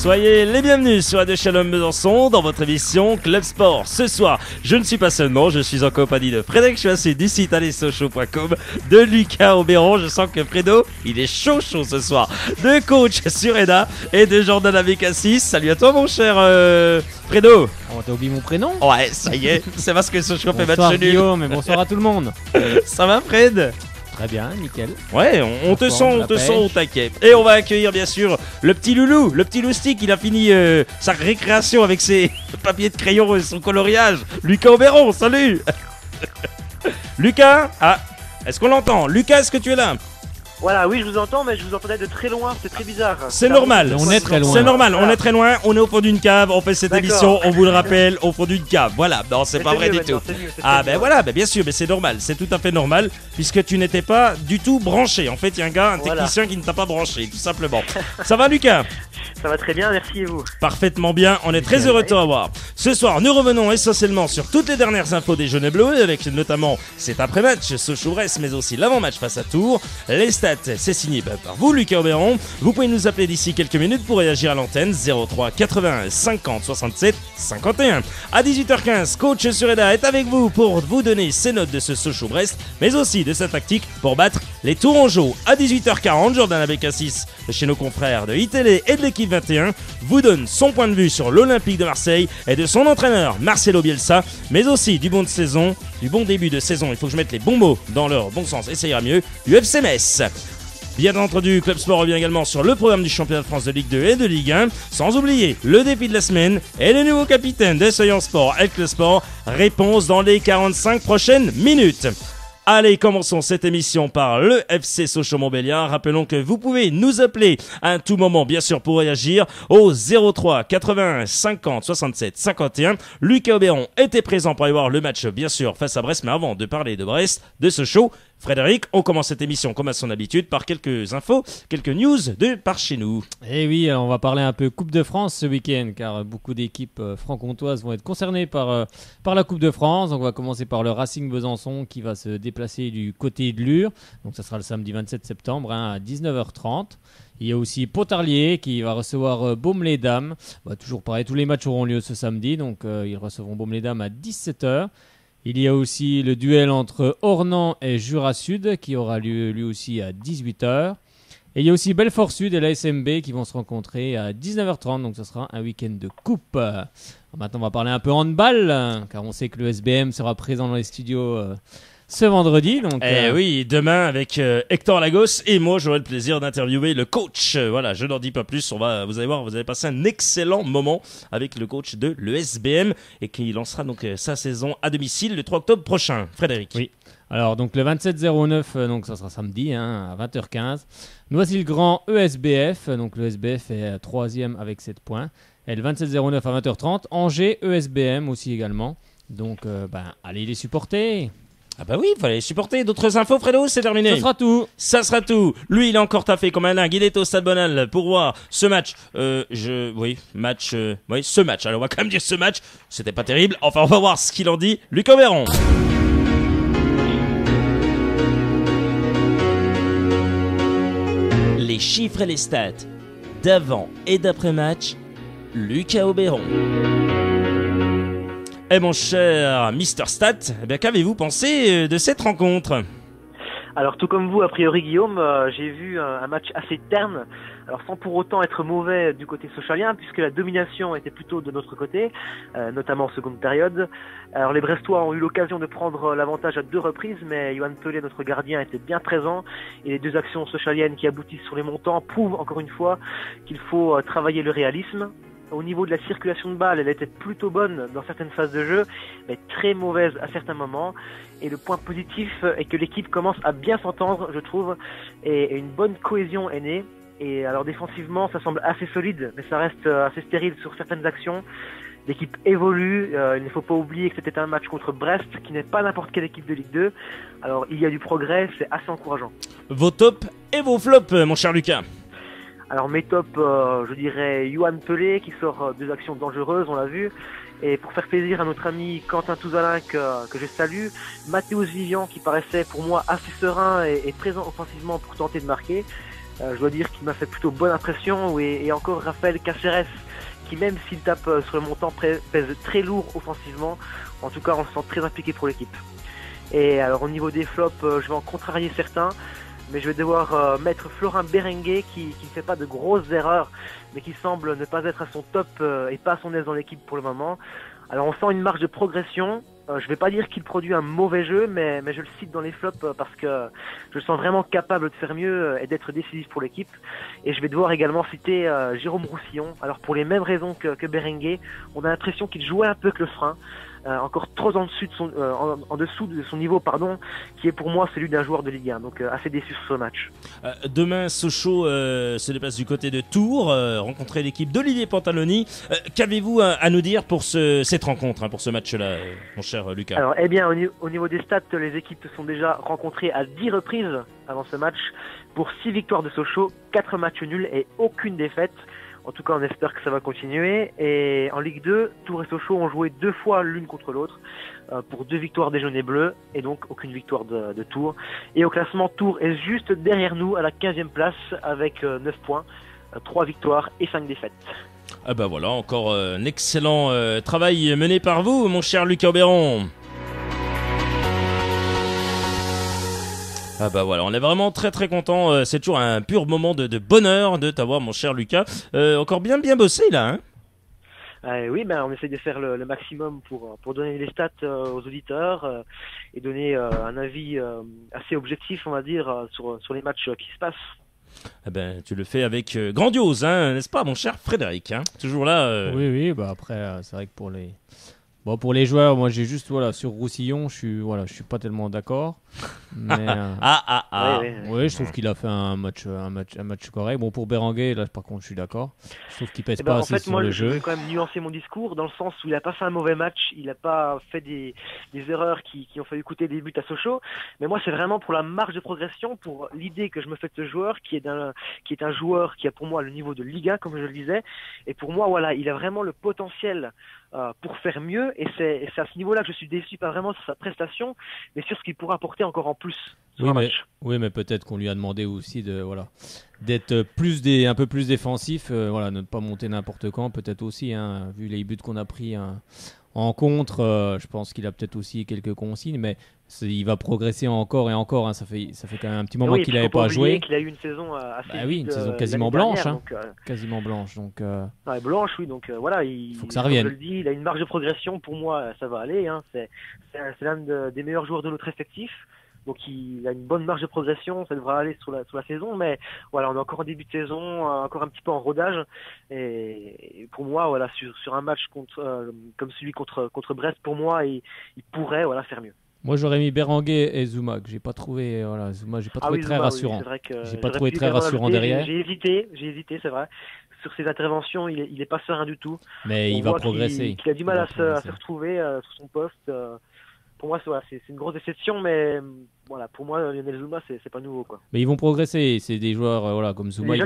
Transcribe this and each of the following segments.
Soyez les bienvenus sur Radio Shalom Besançon dans votre émission Club Sport. Ce soir, je ne suis pas seulement, je suis en compagnie de Frédéric Choisset du site allesochaux.com, de Lucas Auberon, je sens que Fredo, il est chaud ce soir, de coach Sureda et de Jordan Abécassis. Salut à toi mon cher Fredo. Oh, t'as oublié mon prénom? Ouais, ça y est, c'est parce que Sochaux fait match Bonsoir nul. Guillaume et bonsoir à tout le monde. Ça va Fred? Très bien, nickel. Ouais, on te sent au taquet. Et on va accueillir bien sûr le petit loulou, le petit loustic. Il a fini sa récréation avec ses papiers de crayon et son coloriage. Lucas Auberon, salut. Lucas, est-ce qu'on l'entend? Lucas, est-ce que tu es là? Voilà, oui, je vous entends, mais je vous entendais de très loin, c'est très bizarre. C'est normal, on est très loin. C'est normal, Voilà. on est très loin, on est au fond d'une cave, on fait cette D'accord. émission, on vous le rappelle, au fond d'une cave. Voilà, non, c'est Mais pas vrai mieux du tout. maintenant, c'est mieux, c'est Ah très ben mieux. voilà, ben bien sûr, mais c'est normal, c'est tout à fait normal, puisque tu n'étais pas du tout branché. En fait, il y a un gars, un Voilà. technicien qui ne t'a pas branché, tout simplement. Ça va Lucas? Ça va très bien, merci et vous. Parfaitement bien, on est très heureux de te revoir. Ce soir, nous revenons essentiellement sur toutes les dernières infos des Jaunes et Bleus, avec notamment cet après-match, Sochaux-Brest, mais aussi l'avant-match face à Tours. Les stats, c'est signé par vous, Lucas Auberon. Vous pouvez nous appeler d'ici quelques minutes pour réagir à l'antenne 03 81 50 67 51. À 18h15, coach Sureda est avec vous pour vous donner ses notes de ce Sochaux-Brest, mais aussi de sa tactique pour battre les Tourangeaux. À 18h40, Jordan Abécassis, chez nos confrères de ITL et de l'équipe 21, vous donne son point de vue sur l'Olympique de Marseille et de son entraîneur Marcelo Bielsa, mais aussi du bon début de saison, il faut que je mette les bons mots dans leur bon sens et ça ira mieux, du FC Metz. Bien entendu, Club Sport revient également sur le programme du championnat de France de Ligue 2 et de Ligue 1, sans oublier le défi de la semaine et le nouveau capitaine de Soyons Sport, El Club Sport. Réponse dans les 45 prochaines minutes. Allez, commençons cette émission par le FC Sochaux-Montbéliard. Rappelons que vous pouvez nous appeler à tout moment, bien sûr, pour réagir au 03 81 50 67 51. Lucas Auberon était présent pour aller voir le match, bien sûr, face à Brest. Mais avant de parler de Brest, de Sochaux, Frédéric, on commence cette émission, comme à son habitude, par quelques infos, quelques news de par chez nous. Et oui, alors on va parler un peu Coupe de France ce week-end, car beaucoup d'équipes franc-comtoises vont être concernées par la Coupe de France. Donc on va commencer par le Racing Besançon qui va se déplacer du côté de Lure. Donc ça sera le samedi 27 septembre à 19h30. Il y a aussi Pontarlier qui va recevoir Baume-les-Dames. Toujours pareil, tous les matchs auront lieu ce samedi, donc ils recevront Baume-les-Dames à 17h. Il y a aussi le duel entre Ornans et Jura Sud qui aura lieu lui aussi à 18h. Et il y a aussi Belfort Sud et l'ASMB qui vont se rencontrer à 19h30, donc ce sera un week-end de coupe. Alors maintenant on va parler un peu handball, car on sait que le SBM sera présent dans les studios ce vendredi. Donc, Oui, demain avec Hector Lagos et moi j'aurai le plaisir d'interviewer le coach. Voilà, je n'en dis pas plus, vous allez voir, vous allez passer un excellent moment avec le coach de l'ESBM et qui lancera donc sa saison à domicile le 3 octobre prochain. Frédéric. Oui. Alors donc le 27-09, donc ça sera samedi à 20h15. Noisy-le-Grand ESBF, donc le SBF est 3e avec 7 points. Et le 27-09 à 20h30, Angers ESBM aussi également. Donc allez les supporter. Ah bah oui, il fallait les supporter. D'autres infos, Fredo, c'est terminé. Ça sera tout. Ça sera tout. Lui, il a encore taffé comme un dingue. Il est au Stade Bonal pour voir ce match. Ce match. Alors, on va quand même dire ce match. C'était pas terrible. Enfin, on va voir ce qu'il en dit. Lucas Auberon. Les chiffres et les stats d'avant et d'après-match. Lucas Auberon. Eh mon cher Mister Stat, qu'avez-vous pensé de cette rencontre? Alors tout comme vous, a priori Guillaume, j'ai vu un match assez terne, alors sans pour autant être mauvais du côté socialien, puisque la domination était plutôt de notre côté, notamment en seconde période. Alors les Brestois ont eu l'occasion de prendre l'avantage à 2 reprises, mais Johan Pelé, notre gardien, était bien présent, et les 2 actions socialiennes qui aboutissent sur les montants prouvent encore une fois qu'il faut travailler le réalisme. Au niveau de la circulation de balles, elle était plutôt bonne dans certaines phases de jeu, mais très mauvaise à certains moments. Et le point positif est que l'équipe commence à bien s'entendre, je trouve, et une bonne cohésion est née. Et alors défensivement, ça semble assez solide, mais ça reste assez stérile sur certaines actions. L'équipe évolue, il ne faut pas oublier que c'était un match contre Brest, qui n'est pas n'importe quelle équipe de Ligue 2. Alors il y a du progrès, c'est assez encourageant. Vos tops et vos flops, mon cher Lucas. Alors mes tops, je dirais Johan Pelé qui sort 2 actions dangereuses, on l'a vu. Et pour faire plaisir à notre ami Quentin Touzalin que je salue, Mathéus Vivian qui paraissait pour moi assez serein et présent offensivement pour tenter de marquer. Je dois dire qu'il m'a fait plutôt bonne impression. Et encore Rafael Cáceres, qui même s'il tape sur le montant pèse très lourd offensivement. En tout cas, on se sent très impliqué pour l'équipe. Et alors au niveau des flops, je vais en contrarier certains. Mais je vais devoir mettre Florin Berenguer qui ne fait pas de grosses erreurs, mais qui semble ne pas être à son top et pas à son aise dans l'équipe pour le moment. Alors on sent une marge de progression. Je vais pas dire qu'il produit un mauvais jeu, mais je le cite dans les flops parce que je le sens vraiment capable de faire mieux et d'être décisif pour l'équipe. Et je vais devoir également citer Jérôme Roussillon. Alors pour les mêmes raisons que Berenguer, on a l'impression qu'il jouait un peu avec le frein. Encore trop en dessous de son niveau, qui est pour moi celui d'un joueur de Ligue 1. Donc assez déçu sur ce match. Demain, Sochaux se déplace du côté de Tours, rencontrer l'équipe d'Olivier Pantaloni. Qu'avez-vous à nous dire pour cette rencontre, pour ce match-là, mon cher Lucas? Alors, au niveau des stats, les équipes se sont déjà rencontrées à 10 reprises avant ce match, pour 6 victoires de Sochaux, 4 matchs nuls et aucune défaite. En tout cas, on espère que ça va continuer. Et en Ligue 2, Tours et Sochaux ont joué 2 fois l'une contre l'autre pour 2 victoires des jaunes et bleus et donc aucune victoire de Tours. Et au classement, Tours est juste derrière nous à la 15e place avec 9 points, 3 victoires et 5 défaites. Ah bah voilà, encore un excellent travail mené par vous, mon cher Lucas Auberon. Ah bah voilà, on est vraiment très très content. C'est toujours un pur moment de bonheur de t'avoir, mon cher Lucas. Encore bien bossé là, hein. Oui, on essaie de faire le maximum pour donner les stats aux auditeurs et donner un avis assez objectif, on va dire, sur les matchs qui se passent. Eh ben, tu le fais avec grandiose, hein, n'est-ce pas, mon cher Frédéric, hein, toujours là. Oui, bah après, c'est vrai que pour les joueurs, moi j'ai juste sur Roussillon, je suis pas tellement d'accord. Mais oui, je trouve qu'il a fait un match correct. Bon, pour Berenguer, là par contre, je suis d'accord. Je trouve qu'il pèse pas assez sur le jeu. Je vais quand même nuancer mon discours dans le sens où il a pas fait un mauvais match, il a pas fait des erreurs qui ont failli coûter des buts à Sochaux. Mais moi, c'est vraiment pour la marge de progression, pour l'idée que je me fais de ce joueur qui est un joueur qui a pour moi le niveau de Ligue 1, comme je le disais. Et pour moi, il a vraiment le potentiel pour faire mieux, et c'est à ce niveau-là que je suis déçu, pas vraiment sur sa prestation, mais sur ce qu'il pourra apporter encore en plus sur un match. Oui, mais peut-être qu'on lui a demandé aussi d'être un peu plus défensif, ne pas monter n'importe quand, peut-être aussi, hein, vu les buts qu'on a pris en contre, je pense qu'il a peut-être aussi quelques consignes, mais il va progresser encore et encore, hein, ça fait quand même un petit moment qu'il n'avait pas joué. Qu'il a eu une saison assez une saison quasiment blanche, quasiment blanche, donc blanche, oui, donc il faut que ça revienne. Comme je le dis, il a une marge de progression, pour moi ça va aller, hein, c'est l'un des meilleurs joueurs de notre effectif. Donc il a une bonne marge de progression, ça devra aller sur la saison, mais on est encore en début de saison, encore un petit peu en rodage, et pour moi sur un match comme celui contre Brest, pour moi il pourrait faire mieux. Moi j'aurais mis Berenguer et Zouma, que j'ai pas trouvé Zouma, j'ai pas trouvé très rassurant. Oui, c'est vrai que j'ai pas trouvé très rassurant derrière. J'ai hésité, c'est vrai. Sur ses interventions, il est pas serein du tout. Mais il va progresser. Il a du mal à se retrouver sur son poste. Pour moi, c'est une grosse déception, mais pour moi, Lionel Zouma, c'est pas nouveau, quoi. Mais ils vont progresser. C'est des joueurs, comme Zouma.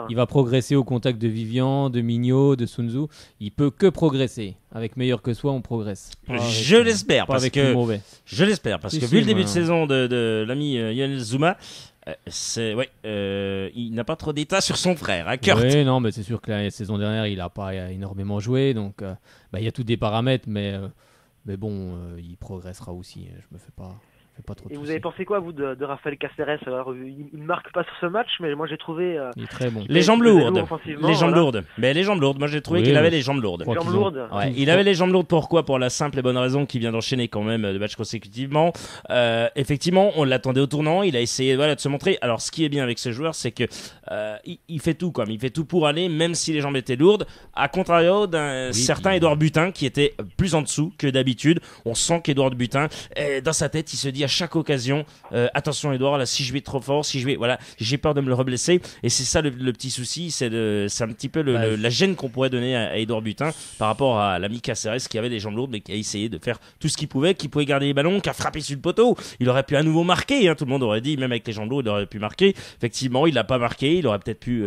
Il va progresser au contact de Vivian, de Mignot, de Sun Tzu. Il peut que progresser. Avec meilleur que soi, on progresse. Je l'espère, parce que vu le début de saison de l'ami Lionel Zouma, il n'a pas trop d'état sur son frère, hein, Kurt. Oui, non, mais c'est sûr que la saison dernière, il a pas énormément joué, donc il y a tous des paramètres, mais bon, il progressera aussi. Je me fais pas trop de Et vous soucis. avez pensé quoi, vous, de Rafael Cáceres? Alors, il ne marque pas sur ce match, mais moi j'ai trouvé... il est très bon. Les jambes lourdes. Mais les jambes lourdes. Moi j'ai trouvé qu'il avait les jambes lourdes. Ouais, il avait les jambes lourdes. Pourquoi? Pour la simple et bonne raison qu'il vient d'enchaîner quand même de matchs consécutivement. Effectivement, on l'attendait au tournant. Il a essayé de se montrer. Alors ce qui est bien avec ce joueur, c'est que il fait tout, il fait tout pour aller, même si les jambes étaient lourdes. À contrario d'un certain Édouard Butin qui était plus en dessous que d'habitude. On sent qu'Édouard Butin, dans sa tête, il se dit à chaque occasion, attention Édouard, là si je vais trop fort, j'ai peur de me le reblesser, et c'est ça le petit souci, c'est un petit peu la gêne qu'on pourrait donner à Édouard Butin par rapport à l'ami Cáceres qui avait des jambes lourdes mais qui a essayé de faire tout ce qu'il pouvait, qui pouvait garder les ballons, qui a frappé sur le poteau. Il aurait pu à nouveau marquer, hein, tout le monde aurait dit, même avec les jambes lourdes il aurait pu marquer. Effectivement il l'a pas marqué, il aurait peut-être pu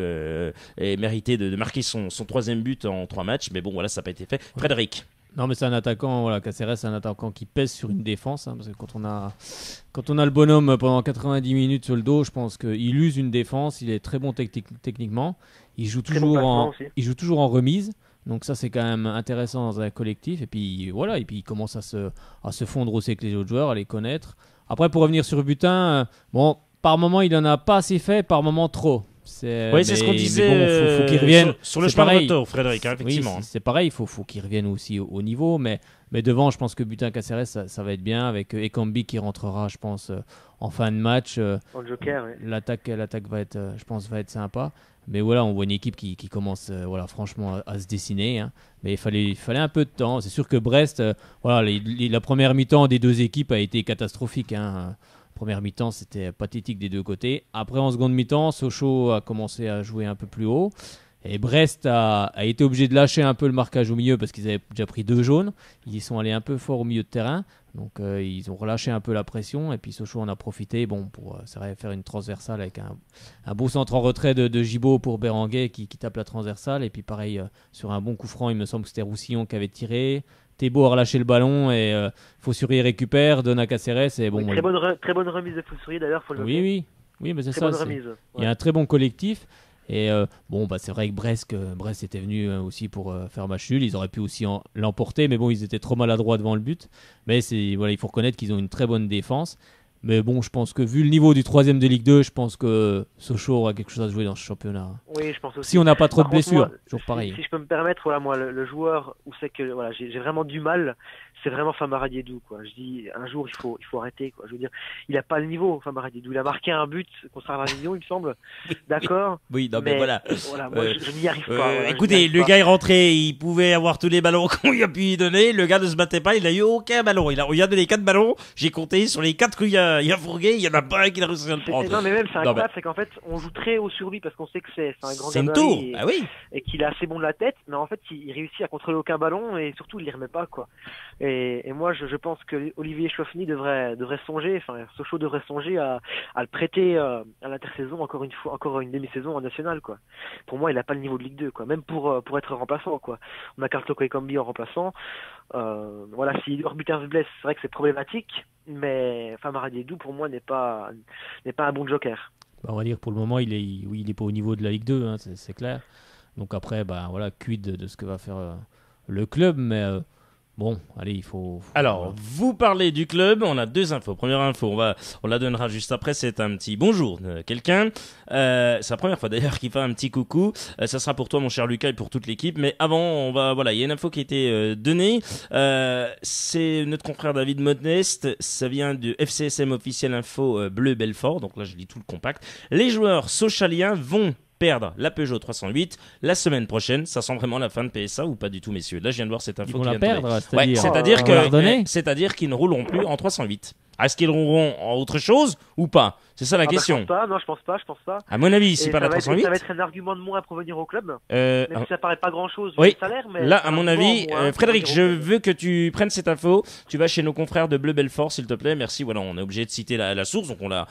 mériter de marquer son troisième but en 3 matchs, mais bon voilà, ça n'a pas été fait. Frédéric. Non, mais c'est un attaquant, voilà, Caceres, c'est un attaquant qui pèse sur une défense, hein, parce que quand on a le bonhomme pendant 90 minutes sur le dos, je pense qu'il use une défense, il est très bon techniquement, il joue toujours en remise, donc ça c'est quand même intéressant dans un collectif, et puis voilà, et puis il commence à se fondre aussi avec les autres joueurs, à les connaître. Après, pour revenir sur Butin, bon, par moment il en a pas assez fait, par moment trop. Oui, c'est ce qu'on disait faut qu'il revienne sur le chemin de retour, Frédéric, hein, effectivement. Oui, c'est pareil, il faut qu'il revienne aussi au niveau, mais devant, je pense que Butin Caceres, ça va être bien, avec Ekambi qui rentrera, je pense, en fin de match. En joker, oui. L'attaque va être, je pense, va être sympa. Mais voilà, on voit une équipe qui commence, voilà, franchement, à se dessiner. Hein. Mais il fallait un peu de temps. C'est sûr que Brest, voilà, la première mi-temps des deux équipes a été catastrophique. Hein. Première mi-temps, c'était pathétique des deux côtés. Après, en seconde mi-temps, Sochaux a commencé à jouer un peu plus haut. Et Brest a été obligé de lâcher un peu le marquage au milieu parce qu'ils avaient déjà pris 2 jaunes. Ils y sont allés un peu fort au milieu de terrain. Donc, ils ont relâché un peu la pression. Et puis, Sochaux en a profité pour faire une transversale avec un beau centre en retrait de Gibaud pour Berenguer qui tape la transversale. Et puis, pareil, sur un bon coup franc, il me semble que c'était Roussillon qui avait tiré. Thébault a relâché le ballon et Faussurier récupère, donne à Caceres. Et bon, oui, très bonne remise de Faussurier d'ailleurs, faut le noter. Oui, mais c'est très ça. Bonne remise. Il y a un très bon collectif. Et c'est vrai que Brest était venu aussi pour faire match nul. Ils auraient pu aussi l'emporter, mais bon, ils étaient trop maladroits devant le but. Mais il faut reconnaître qu'ils ont une très bonne défense. Mais bon, je pense que vu le niveau du 3e de Ligue 2, je pense que Sochaux aura quelque chose à jouer dans ce championnat. Oui, je pense aussi. Si on n'a pas trop de blessures, toujours pareil. Si je peux me permettre, voilà, moi, le joueur où c'est que voilà, j'ai vraiment du mal, c'est vraiment Famara Diédou, quoi. Je dis, un jour, il faut arrêter, quoi. Je veux dire, il a pas le niveau, Famara Diédou. Il a marqué un but contre Avignon, il me semble. D'accord. Oui, non, mais voilà. Moi, je n'y arrive pas. Voilà, écoutez, le gars est rentré, il pouvait avoir tous les ballons qu'on lui a pu y donner. Le gars ne se battait pas, il a eu aucun ballon. Il a donné les 4 ballons. J'ai compté sur les 4 qu'il y a fourgué, il y en a pas un qui a réussi à le prendre. Non, mais même, c'est incroyable, c'est qu'en fait, on joue très haut sur lui parce qu'on sait que c'est un grand gabarit et qu'il est assez bon de la tête, mais en fait, il réussit à contrôler aucun ballon et surtout, il les remet pas, quoi. Et moi, je pense que Olivier Chouafny devrait songer, enfin, Sochaux devrait songer à le prêter à l'intersaison encore une demi-saison en national, quoi. Pour moi, il a pas le niveau de Ligue 2, quoi. Même pour être remplaçant, quoi. On a Carl Ekambi en remplaçant. Voilà, si Orbuter se blesse, c'est vrai que c'est problématique, mais Famara Diédou, pour moi, n'est pas un bon joker. On va dire pour le moment, il est pas au niveau de la Ligue 2, hein, c'est clair. Donc après, voilà, quid de ce que va faire le club, mais bon, allez, il faut... Alors, vous parlez du club, on a 2 infos. Première info, on la donnera juste après, c'est un petit bonjour de quelqu'un. C'est la première fois d'ailleurs qu'il fait un petit coucou. Ça sera pour toi, mon cher Lucas, et pour toute l'équipe. Mais avant, il y a une info qui a été donnée. C'est notre confrère David Modeste. Ça vient du FCSM officiel info Bleu Belfort. Donc là, je lis tout le compact. Les joueurs sochaliens vont perdre la Peugeot 308 la semaine prochaine. Ça sent vraiment la fin de PSA ou pas du tout, messieurs? Là, je viens de voir cette info. Ils vont la perdre, c'est-à-dire qu'ils ne rouleront plus en 308. Est-ce qu'ils rouleront en autre chose ou pas? C'est ça la question. Je pense pas. À mon avis, c'est pas la 308. Ça va être un argument de moins pour venir au club. Même si ça paraît pas grand-chose oui. le salaire, mais là, à mon avis, Frédéric, je veux que tu prennes cette info. Tu vas chez nos confrères de Bleu Belfort, s'il te plaît. Merci. Voilà, on est obligé de citer la source, donc voilà,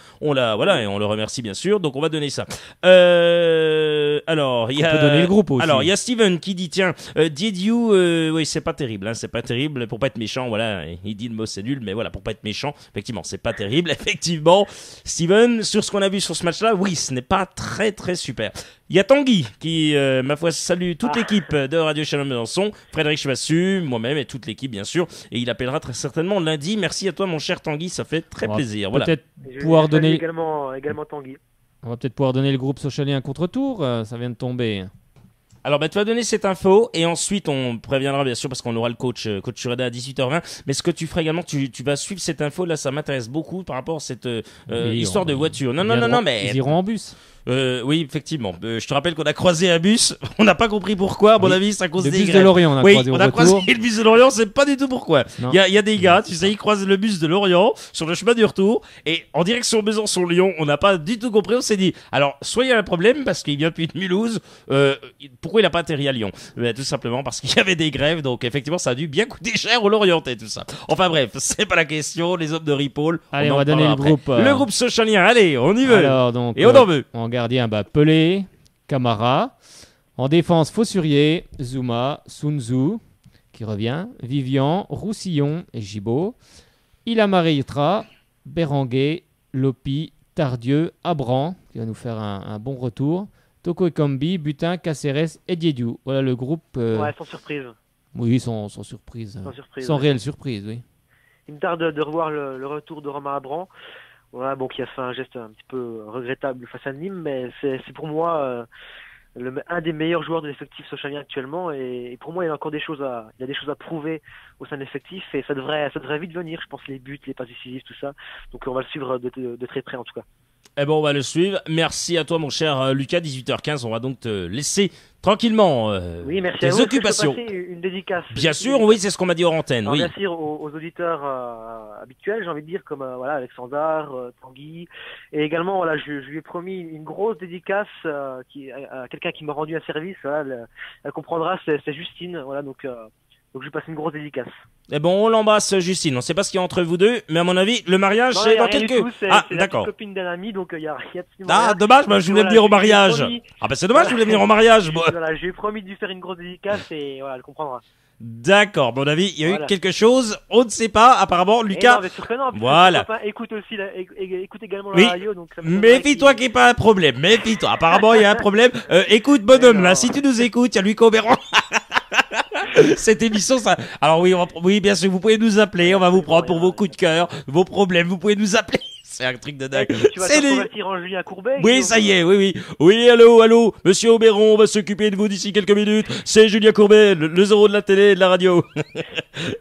et on le remercie bien sûr. Donc on va donner ça. Alors, il y a. On peut donner le groupe aussi. Alors, il y a Steven qui dit tiens, Diediou, oui, c'est pas terrible, hein, c'est pas terrible. Pour pas être méchant, voilà, il dit le mot c'est nul, mais voilà, pour pas être méchant, effectivement, c'est pas terrible. Effectivement, Steven, sur ce qu'on a vu sur ce match-là, oui, ce n'est pas très très super. Il y a Tanguy qui, ma foi, salue toute l'équipe de Radio Shalom Besançon, Frédéric Chevassu, moi-même et toute l'équipe, bien sûr. Et il appellera très certainement lundi. Merci à toi, mon cher Tanguy, ça fait très plaisir. Voilà. Peut-être pouvoir donner également Tanguy. On va peut-être pouvoir donner le groupe Sochalien un contre-tour. Ça vient de tomber. Alors, tu vas donner cette info et ensuite on préviendra bien sûr parce qu'on aura le coach Sureda à 18h20. Mais ce que tu feras également, tu vas suivre cette info. Là, ça m'intéresse beaucoup par rapport à cette histoire de voiture. Non, mais ils iront en bus. Oui, effectivement. Je te rappelle qu'on a croisé un bus. On n'a pas compris pourquoi. À mon avis, c'est à cause des bus grèves. de Lorient. On a croisé au croisé retour. le bus de Lorient. C'est pas du tout pourquoi. Il y a des gars, tu sais, ils croisent le bus de Lorient sur le chemin du retour et en direction Besançon-Lyon. On n'a pas du tout compris. On s'est dit, alors, soit il y a un problème parce qu'il vient depuis Mulhouse. Pourquoi il n'a pas atterri à Lyon? Tout simplement parce qu'il y avait des grèves. Donc, effectivement, ça a dû bien coûter cher au Lorientais, tout ça. Enfin bref, c'est pas la question. Les hommes de Ripoll. Allez, on va donner le groupe. Le groupe Sochalien. Allez, on y veut. Alors, donc, et on en veut. En gardien, Pelé, Camara. En défense, Faussurier, Zuma, Sunzu, qui revient, Vivian, Roussillon et Gibaud, Ilamaritra, Béranguet, Lopi, Tardieu, Abran, qui va nous faire un bon retour, Toko Ekambi, Butin, Caceres et Diediou. Voilà le groupe. Ouais, sans surprise. Oui, sans surprise. Sans réelle surprise, oui. Il me tarde de revoir le retour de Romain Abran. Voilà, bon, qui a fait un geste un petit peu regrettable face à Nîmes, mais c'est pour moi un des meilleurs joueurs de l'effectif socialien actuellement. Et pour moi, il y a encore des choses à prouver au sein de l'effectif, et ça devrait vite venir. Je pense les buts, les passes décisives, tout ça. Donc on va le suivre de très près en tout cas. Eh ben, on va le suivre. Merci à toi, mon cher Lucas. 18h15, on va donc te laisser tranquillement oui, merci tes à vous. occupations. Je peux passer une dédicace. Bien sûr, oui, c'est ce qu'on m'a dit hors antenne. Alors, Oui. bien sûr, aux auditeurs habituels, j'ai envie de dire, comme voilà, Alexandre, Tanguy, et également, voilà, je lui ai promis une grosse dédicace à quelqu'un qui m'a rendu un service. Voilà, elle comprendra, c'est Justine. Voilà, donc je lui passe une grosse dédicace. Eh bon, on l'embrasse, Justine. On ne sait pas ce qu'il y a entre vous deux, mais à mon avis, le mariage, Non, c'est dans rien du quelques... tout, c'est Ah, la d'accord. petite copine d'un ami, donc il y a rien de Ah, dommage, bah, je voulais venir au mariage. Ah, bah, c'est dommage, je voulais venir au mariage, moi. Voilà, je lui ai promis de lui faire une grosse dédicace et voilà, elle comprendra. D'accord, à mon avis, il y a Voilà. eu quelque chose, on ne sait pas, apparemment, Lucas. Non, mais sûr que non, Voilà. Papa écoute aussi, écoute également Oui. la radio, donc ça me Méfie-toi qu'il n'y ait pas un problème, méfie-toi. Apparemment, il y a un problème. Écoute, bonhomme, là, si tu nous écoutes, il y a Louis Cobéran. Cette émission, ça. Alors oui, bien sûr, vous pouvez nous appeler, on va vous prendre pour vos coups de cœur, vos problèmes, vous pouvez nous appeler. C'est un truc de dingue. Tu vas te convertir en Julien Courbet. Oui, ça y est, oui. Oui, allô, monsieur Auberon, on va s'occuper de vous d'ici quelques minutes. C'est Julien Courbet, le zéro de la télé et de la radio.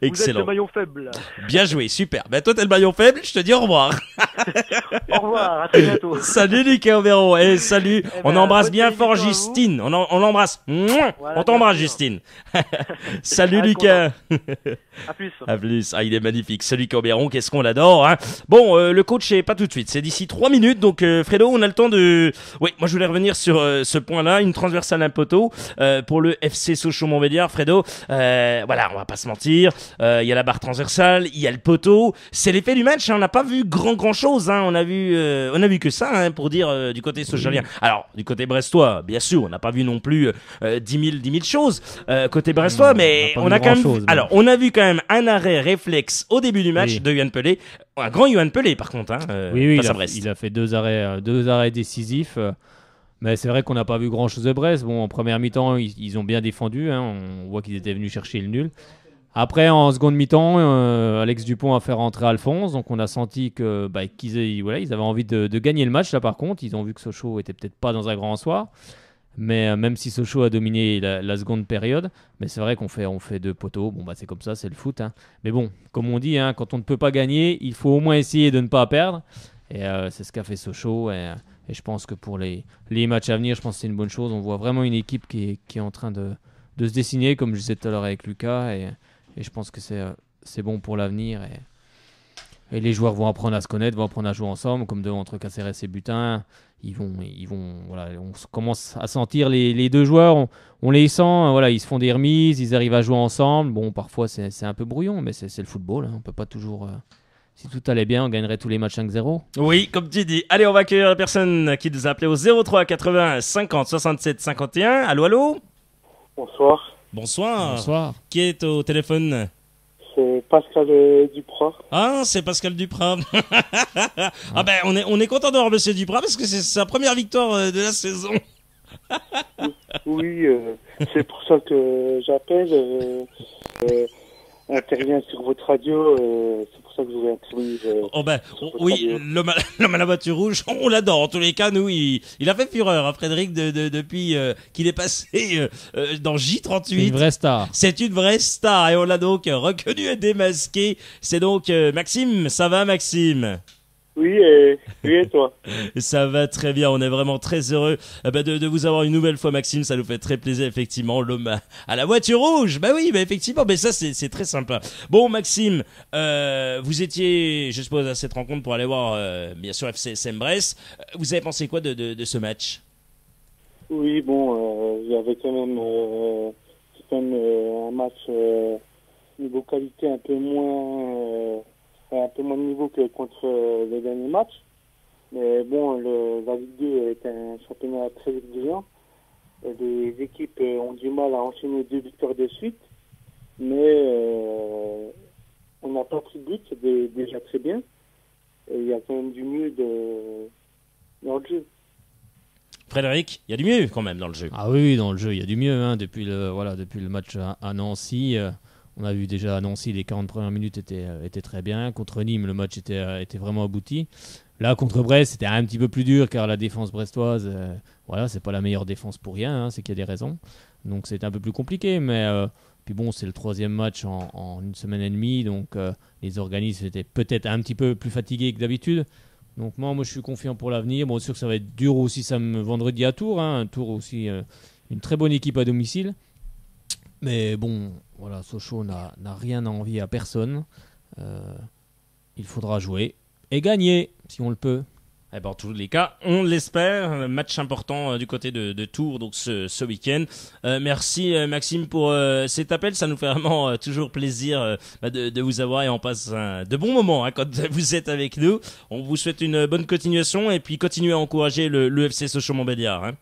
Excellent. Vous êtes le maillon faible. Bien joué, super. Ben toi, t'es le maillon faible, je te dis au revoir. Au revoir, à très bientôt. Salut Lucas Auberon, et salut. On embrasse bien fort émission à Justine. On l'embrasse. Voilà, On t'embrasse, bien sûr. Justine. Salut Ah, Lucas. À plus. À plus. Ah, il est magnifique. Celui Cambéron, qu'est-ce qu'on l'adore, hein. Bon, le coach est pas tout de suite. C'est d'ici 3 minutes. Donc, Fredo, on a le temps de... Oui, moi, je voulais revenir sur ce point-là. Une transversale un poteau, pour le FC Sochaux-Montbéliard. Fredo, voilà, on va pas se mentir. Il y a la barre transversale, il y a le poteau. C'est l'effet du match, hein. On n'a pas vu grand chose, hein. On a vu que ça, hein, pour dire, du côté socialien. Alors, du côté brestois, bien sûr, on n'a pas vu non plus 10 000 choses côté brestois, mais on a quand même... Alors, on a vu quand même un arrêt réflexe au début du match de Yohan Pelé. Un grand Yohan Pelé, par contre, hein, oui, face à Brest. il a fait deux arrêts décisifs. Mais c'est vrai qu'on n'a pas vu grand-chose de Brest. Bon, en première mi-temps, ils ont bien défendu, hein. On voit qu'ils étaient venus chercher le nul. Après, en seconde mi-temps, Alex Dupont a fait rentrer Alphonse. Donc, on a senti qu'ils avaient envie de gagner le match. Là, par contre, ils ont vu que Sochaux était peut-être pas dans un grand soir. Mais même si Sochaux a dominé la seconde période, mais c'est vrai qu'on fait deux poteaux. Bon, c'est comme ça, c'est le foot, hein. Mais bon, comme on dit, hein, quand on ne peut pas gagner, il faut au moins essayer de ne pas perdre. Et c'est ce qu'a fait Sochaux. Et je pense que pour les matchs à venir, je pense que c'est une bonne chose. On voit vraiment une équipe qui est en train de se dessiner, comme je disais tout à l'heure avec Lucas. Et je pense que c'est bon pour l'avenir. Et les joueurs vont apprendre à se connaître, vont apprendre à jouer ensemble, comme entre Caceres et Butin. Voilà, on commence à sentir les deux joueurs, on les sent, voilà, ils se font des remises, ils arrivent à jouer ensemble. Bon, parfois c'est un peu brouillon, mais c'est le football, hein. On peut pas toujours... Si tout allait bien, on gagnerait tous les matchs 5-0. Oui, comme tu dis. Allez, on va accueillir la personne qui nous a appelé au 03 80 50 67 51. Allô? Bonsoir. Bonsoir. Qui est au téléphone? C'est Pascal Duprat. Ah, c'est Pascal Duprat. Ah ben, on est content d'avoir Monsieur Duprat parce que c'est sa première victoire de la saison. Oui, c'est pour ça que j'appelle. Intervient sur votre radio. C'est pour ça que je vous ai inscrit. Oui, l'homme à la voiture rouge, on l'adore. En tous les cas, nous, il a fait fureur, hein, Frédéric, depuis qu'il est passé dans J38. C'est une vraie star. C'est une vraie star et on l'a donc reconnu et démasqué. C'est donc Maxime. Ça va, Maxime? Oui, et toi? Ça va très bien, on est vraiment très heureux de vous avoir une nouvelle fois, Maxime. Ça nous fait très plaisir, effectivement, l'homme à la voiture rouge. Bah oui, effectivement, mais ça c'est très sympa. Bon, Maxime, vous étiez, je suppose, à cette rencontre pour aller voir bien sûr FCSM Brest. Vous avez pensé quoi de ce match? Oui, bon, il y avait quand même un match niveau qualité un peu moins de niveau que contre le dernier match. Mais bon, la Ligue 2 est un championnat très exigeant. Les équipes ont du mal à enchaîner 2 victoires de suite. Mais on n'a pas pris de but, c'est déjà très bien. Et il y a quand même du mieux dans le jeu. Frédéric, il y a du mieux quand même dans le jeu. Ah oui, dans le jeu, il y a du mieux. Hein. Depuis le match à Nancy, on a vu déjà à Nancy, les 40 premières minutes étaient très bien. Contre Nîmes, le match était vraiment abouti. Là, contre Brest, c'était un petit peu plus dur car la défense brestoise, c'est pas la meilleure défense pour rien, hein, c'est qu'il y a des raisons. Donc c'était un peu plus compliqué, mais puis bon, c'est le 3e match en une semaine et demie, donc les organismes étaient peut-être un petit peu plus fatigués que d'habitude. Donc moi je suis confiant pour l'avenir. Bon, c'est sûr que ça va être dur aussi vendredi à Tours. Hein. Tours aussi, une très bonne équipe à domicile. Mais bon, voilà, Sochaux n'a rien à envier à personne. Il faudra jouer et gagner, si on le peut. Eh ben, en tous les cas, on l'espère. Match important du côté de Tours donc ce week-end. Merci Maxime pour cet appel. Ça nous fait vraiment toujours plaisir de vous avoir et on passe de bons moments quand vous êtes avec nous. On vous souhaite une bonne continuation et puis continuez à encourager le FC Sochaux-Montbéliard. Hein.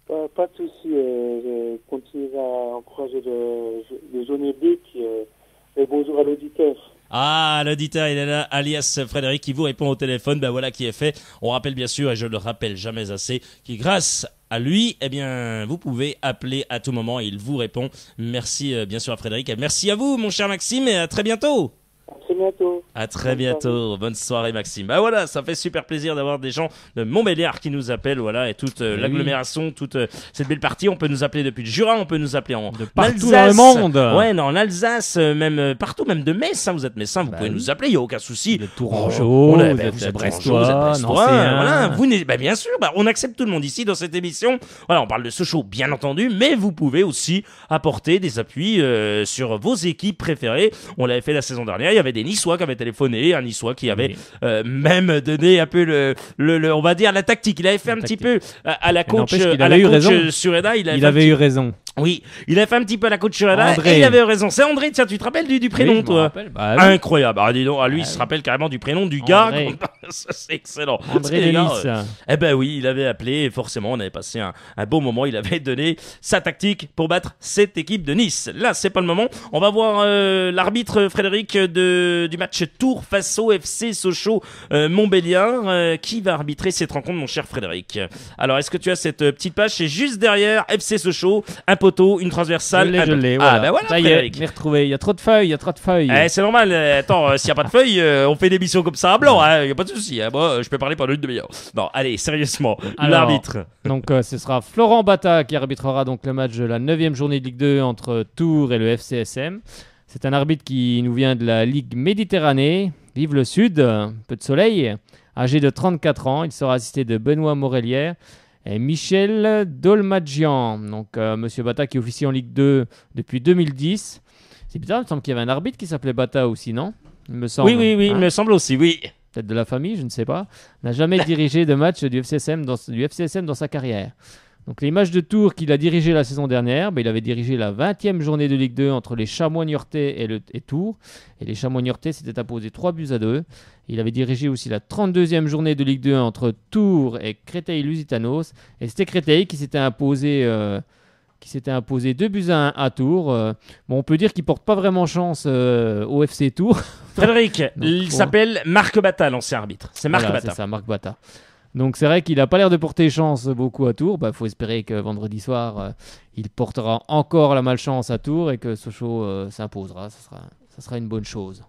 Pas de souci. Je continue à encourager le jaune et bleu. Et bonjour à l'auditeur. Ah, l'auditeur, il est là, alias Frédéric, qui vous répond au téléphone. Ben voilà qui est fait. On rappelle bien sûr, et je le rappelle jamais assez, que grâce à lui, eh bien, vous pouvez appeler à tout moment et il vous répond. Merci bien sûr à Frédéric. Et merci à vous, mon cher Maxime, et à très bientôt. À très bientôt. À très bientôt. Bonne soirée, Maxime. Bah voilà, ça fait super plaisir d'avoir des gens de Montbéliard qui nous appellent, voilà, et toute l'agglomération, toute cette belle partie. On peut nous appeler depuis le Jura, on peut nous appeler en partout Alsace, dans le monde. Ouais, non, en Alsace, même partout, même de Metz. Hein, vous êtes Messin, vous pouvez nous appeler, il y a aucun souci. Vous êtes Tourangeau, vous êtes Brestois, voilà, bien sûr, on accepte tout le monde ici dans cette émission. Voilà, on parle de Sochaux, bien entendu, mais vous pouvez aussi apporter des appuis sur vos équipes préférées. On l'avait fait la saison dernière. Il y avait des Niçois qui avaient téléphoné, un Niçois qui avait même donné un peu le on va dire la tactique. Il avait fait un petit peu à la coach Sureda. Il avait eu raison. Oui, il a fait un petit peu la coach Sureda et il avait eu raison. C'est André, tiens, tu te rappelles du prénom, toi? Incroyable. Ah, dis donc, lui, il se rappelle carrément du prénom du gars. Ça, c'est excellent. André de Nice. Eh ben oui, il avait appelé et forcément, on avait passé un beau moment. Il avait donné sa tactique pour battre cette équipe de Nice. Là, c'est pas le moment. On va voir l'arbitre Frédéric du match Tours face au FC Sochaux Montbéliard qui va arbitrer cette rencontre, mon cher Frédéric. Alors, est-ce que tu as cette petite page? C'est juste derrière FC Sochaux, un poteau, une transversale. Je l'ai, voilà. Ah, ben voilà, ça y est, je l'ai retrouvé. Il y a trop de feuilles, c'est normal. Attends, s'il n'y a pas de feuilles, on fait des émissions comme ça à blanc, il n'y a pas de souci. Moi, je peux parler pendant une demi-heure. Non, allez, sérieusement, l'arbitre. Donc, ce sera Florent Bata qui arbitrera donc le match de la 9e journée de Ligue 2 entre Tours et le FCSM. C'est un arbitre qui nous vient de la Ligue Méditerranée. Vive le Sud, peu de soleil. Âgé de 34 ans, il sera assisté de Benoît Morelière et Michel Dolmadjian. Donc, Monsieur Bata qui officie en Ligue 2 depuis 2010. C'est bizarre, il me semble qu'il y avait un arbitre qui s'appelait Bata aussi, non? Il me semble. Oui, il me semble aussi, oui. Peut-être de la famille, je ne sais pas. N'a jamais dirigé de match du FCSM dans sa carrière. Donc les matchs de Tours qu'il a dirigé la saison dernière, il avait dirigé la 20e journée de Ligue 2 entre les Chamois Niortais et Tours. Et les Chamois Niortais s'étaient imposés 3-2. Il avait dirigé aussi la 32e journée de Ligue 2 entre Tours et Créteil-Lusitanos. Et c'était Créteil qui s'était imposé 2-1 à Tours. On peut dire qu'il ne porte pas vraiment chance au FC Tours. Frédéric, il s'appelle Marc Bata, l'ancien arbitre. C'est Marc Bata. C'est ça, Marc Bata. Donc c'est vrai qu'il n'a pas l'air de porter chance beaucoup à Tours. Faut espérer que vendredi soir, il portera encore la malchance à Tours et que Sochaux s'imposera. Ça sera une bonne chose.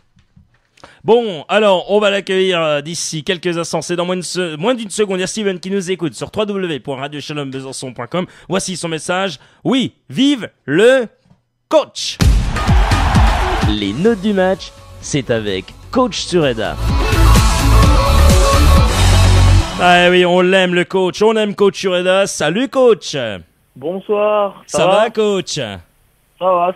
Bon, alors on va l'accueillir d'ici quelques instants. C'est dans moins d'une seconde. Il y a Steven qui nous écoute sur www.radiochalombesançon.com. Voici son message. Oui, vive le coach. Les notes du match, c'est avec Coach Sureda. Ah oui, on l'aime le coach, on aime Coach Sureda. Salut coach. Bonsoir. Ça va coach? Ça va.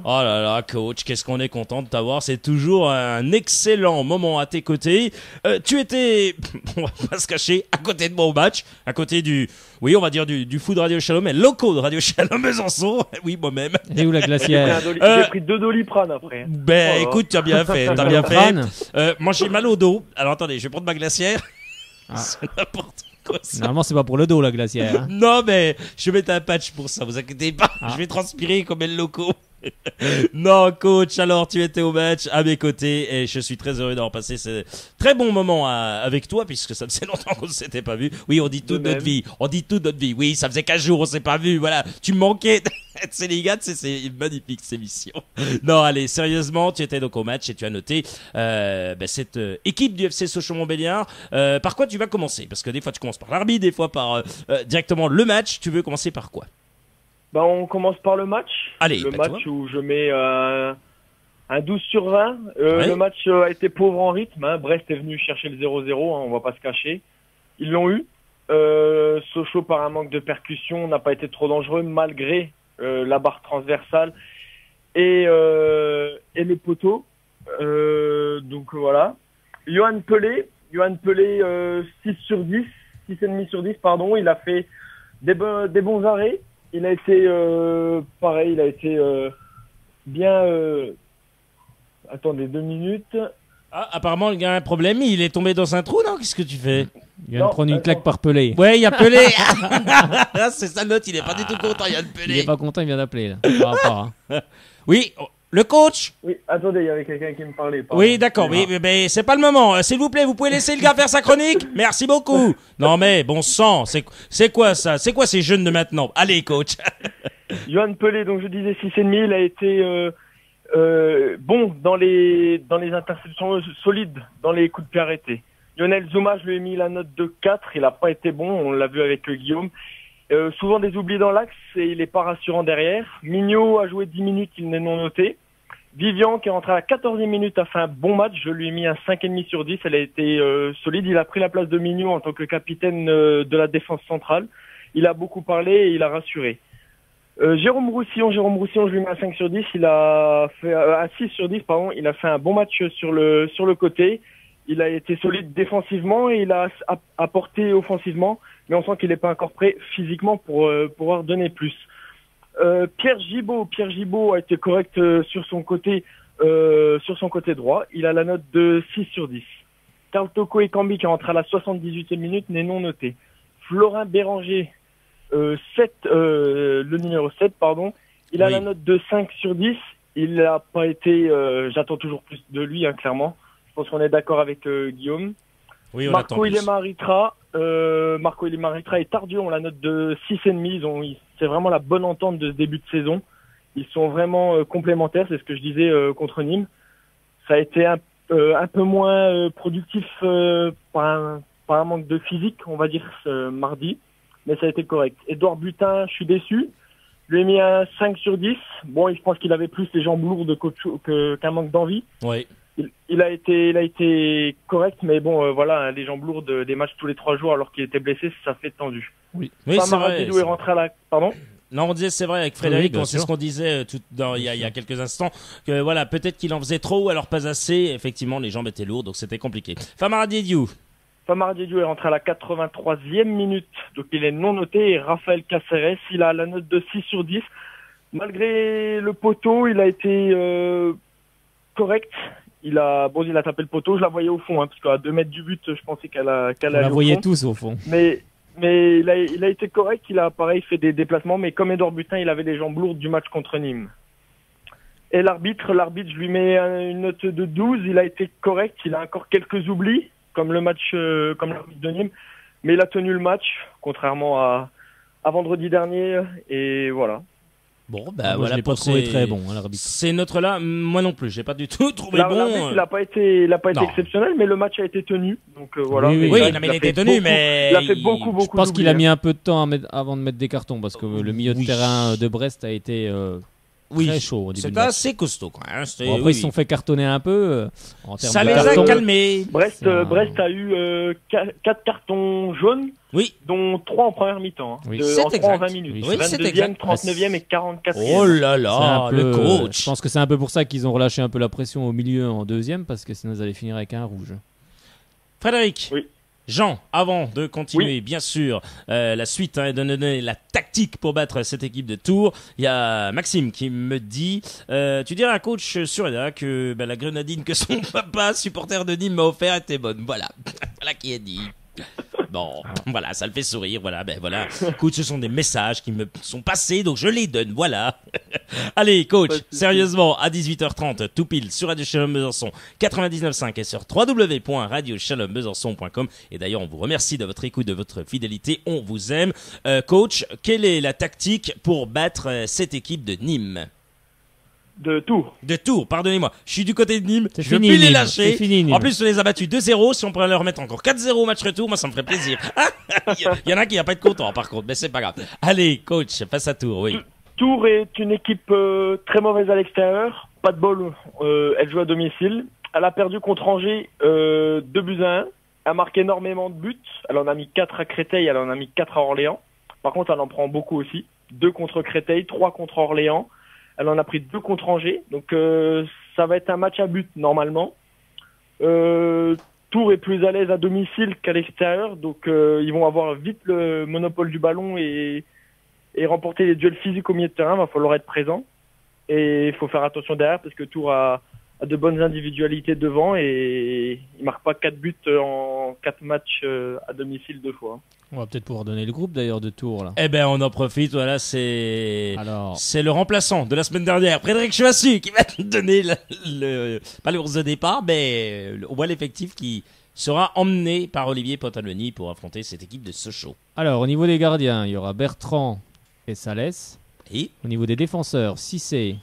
Oh là là, coach, qu'est-ce qu'on est content de t'avoir. C'est toujours un excellent moment à tes côtés. Tu étais, on va pas se cacher, à côté de mon match, à côté du foot de Radio Shalom, et locaux de Radio Shalom Besançon. Oui, moi-même. Et où la glacière? J'ai pris 2 Doliprane après. Écoute, tu as bien fait, Moi, j'ai mal au dos. Alors attendez, je vais prendre ma glacière. C'est n'importe quoi ça. Normalement c'est pas pour le dos la glacière. Non mais je vais mettre un patch pour ça, vous inquiétez pas. Je vais transpirer comme les locaux. Non, coach, alors tu étais au match à mes côtés et je suis très heureux d'avoir passé ce très bon moment avec toi puisque ça faisait longtemps qu'on ne s'était pas vu. Oui, on dit toute notre vie. On dit toute notre vie. Oui, ça faisait 15 jours, on s'est pas vu. Voilà, tu me manquais. Sénégal, c'est magnifique cette émission. Non, allez, sérieusement, tu étais donc au match et tu as noté cette équipe du FC Sochaux-Montbéliard. Par quoi tu vas commencer? Parce que des fois tu commences par l'arbitre, des fois par directement le match. Tu veux commencer par quoi? On commence par le match. Allez, le match toi. où je mets un 12 sur 20. Ouais. Le match a été pauvre en rythme. Hein. Brest est venu chercher le 0-0, on va pas se cacher. Ils l'ont eu. Sochaux, par un manque de percussion, n'a pas été trop dangereux malgré la barre transversale et le poteau. Donc voilà. Johan Pelé, 6 sur 10, 6,5 sur 10, pardon. Il a fait des bons arrêts. Il a été bien. Attendez 2 minutes. Ah, apparemment, il y a un problème. Il est tombé dans un trou, non? Qu'est-ce que tu fais? Il vient de prendre une claque par Pelé. Ouais, il y a Pelé. C'est sa note. Il est pas du tout content. Il y a Pelé. Il est pas content, il vient d'appeler là. Par rapport, hein. Oui, le coach. Oui, attendez, il y avait quelqu'un qui me parlait. Pardon. Oui, d'accord. Oui, mais c'est pas le moment. S'il vous plaît, vous pouvez laisser le gars faire sa chronique. Merci beaucoup. Non, mais bon sang, c'est quoi ça? C'est quoi ces jeunes de maintenant? Allez, coach. Johan Pelé, donc je disais 6,5, il a été bon dans les interceptions solides, dans les coups de pied arrêtés. Lionel Zouma, je lui ai mis la note de 4, il n'a pas été bon, on l'a vu avec Guillaume. Souvent des oublis dans l'axe et il n'est pas rassurant derrière. Mignot a joué 10 minutes, il n'est non noté. Vivian, qui est rentré à la 14e minute, a fait un bon match, je lui ai mis un 5,5 sur 10, elle a été solide, il a pris la place de Mignot en tant que capitaine de la défense centrale. Il a beaucoup parlé et il a rassuré. Jérôme Roussillon, je lui mets un 5 sur 10, il a fait un 6 sur 10, pardon, il a fait un bon match sur le côté. Il a été solide défensivement et il a apporté offensivement, mais on sent qu'il n'est pas encore prêt physiquement pour pouvoir donner plus. Pierre Gibaud a été correct sur son côté droit. Il a la note de 6 sur 10. Karl Toko Ekambi, qui est rentré à la 78e minute, n'est non noté. Florin Béranger, le numéro 7, pardon, il a la note de 5 sur 10. Il n'a pas été, j'attends toujours plus de lui, hein, clairement. Je pense qu'on est d'accord avec Guillaume. Oui, on Marco Ilemaritra et Tardieu ont la note de 6,5. C'est vraiment la bonne entente de ce début de saison. Ils sont vraiment complémentaires, c'est ce que je disais contre Nîmes. Ça a été un peu moins productif par un manque de physique, on va dire, ce mardi, mais ça a été correct. Edouard Butin, je suis déçu. Je lui ai mis un 5 sur 10. Bon, je pense qu'il avait plus les jambes lourdes qu'un manque d'envie. Oui. Il a été correct, mais bon, voilà, les jambes lourdes des matchs tous les 3 jours alors qu'il était blessé, ça fait tendu. Oui, c'est vrai. Est rentré à la... Pardon? Non, on disait, c'est vrai, avec Frédéric, Oui, c'est ce qu'on disait il y a quelques instants, que voilà, peut-être qu'il en faisait trop ou alors pas assez. Effectivement, les jambes étaient lourdes, donc c'était compliqué. Famara Diédiou. Famara Diédiou est rentré à la 83e minute, donc il est non noté. Et Raphaël Caceres, il a la note de 6 sur 10. Malgré le poteau, il a été correct. Il a tapé le poteau, je la voyais au fond, hein, parce qu'à 2 mètres du but, je pensais qu'elle allait On la voyait tous au fond. Mais il a été correct, il a pareil fait des déplacements, mais comme Edouard Butin, il avait les jambes lourdes du match contre Nîmes. Et l'arbitre, je lui mets une note de 12, il a été correct, il a encore quelques oublis, comme l'arbitre de Nîmes, mais il a tenu le match, contrairement à vendredi dernier, et voilà. Bon, Moi, voilà, je l'ai pas trouvé très bon, hein, l'arbitre. Ces notes-là, moi non plus, j'ai pas du tout trouvé bon. L'arbitre, il a pas été exceptionnel, mais le match a été tenu, donc voilà. Oui, Oui, non, mais il a été tenu, mais il a fait beaucoup. Je pense qu'il a d'oublis, mis un peu de temps avant de mettre des cartons parce que le milieu de terrain de Brest a été très chaud au début. C'était assez costaud, quoi. Hein. Bon, après, ils se sont fait cartonner un peu en termes ça de les cartons. a calmés. Brest a eu 4 cartons jaunes, Oui. dont 3 en première mi-temps, Oui. C'est en 3 exact. en 20 minutes. Oui, c'est 22e, exact. 39e et 44e. Oh là C'est là, un le peu, coach. Je pense que c'est un peu pour ça qu'ils ont relâché un peu la pression au milieu en deuxième parce que sinon ils allaient finir avec un rouge. Frédéric. Oui. Jean, avant de continuer, bien sûr, la suite et de donner la tactique pour battre cette équipe de Tours, il y a Maxime qui me dit, tu dirais à coach Sureda que la grenadine que son papa, supporter de Nîmes, m'a offert était bonne. Voilà, voilà qui est dit. Bon, voilà, ça le fait sourire. Voilà, ben voilà. Écoute, ce sont des messages qui me sont passés, donc je les donne. Voilà. Allez, coach, sérieusement, à 18h30, tout pile sur Radio Shalom Besançon 99.5 et sur www.radioshalombesançon.com. Et d'ailleurs, on vous remercie de votre écoute, de votre fidélité. On vous aime. Coach, quelle est la tactique pour battre cette équipe de Nîmes? De Tours. De Tours, pardonnez-moi. Je suis du côté de Nîmes. C'est Je veux fini, plus les Nîmes. lâcher. C'est fini, Nîmes. En plus, on les a battus 2-0. Si on pourrait leur mettre encore 4-0 au match retour, moi, ça me ferait plaisir. Il y en a qui va pas être content, par contre, mais c'est pas grave. Allez, coach, passe à Tours, oui. Tours est une équipe très mauvaise à l'extérieur. Pas de bol. Elle joue à domicile. Elle a perdu contre Angers 2-1. Elle a marqué énormément de buts. Elle en a mis 4 à Créteil, elle en a mis 4 à Orléans. Par contre, elle en prend beaucoup aussi. 2 contre Créteil, 3 contre Orléans. Elle en a pris 2 contre Angers. Donc ça va être un match à but normalement. Tours est plus à l'aise à domicile qu'à l'extérieur. Donc ils vont avoir vite le monopole du ballon et remporter les duels physiques au milieu de terrain. Il va falloir être présent. Et il faut faire attention derrière parce que Tours a de bonnes individualités devant et il marque pas 4 buts en 4 matchs à domicile 2 fois. On va peut-être pouvoir donner le groupe d'ailleurs de Tours là. Eh ben, on en profite. Voilà, c'est Alors, le remplaçant de la semaine dernière, Frédéric Chevassu, qui va nous donner pas le 11 de départ, mais au moins l'effectif qui sera emmené par Olivier Pontaloni pour affronter cette équipe de Sochaux. alors, au niveau des gardiens, il y aura Bertrand et Salès. Et Au niveau des défenseurs, Cissé,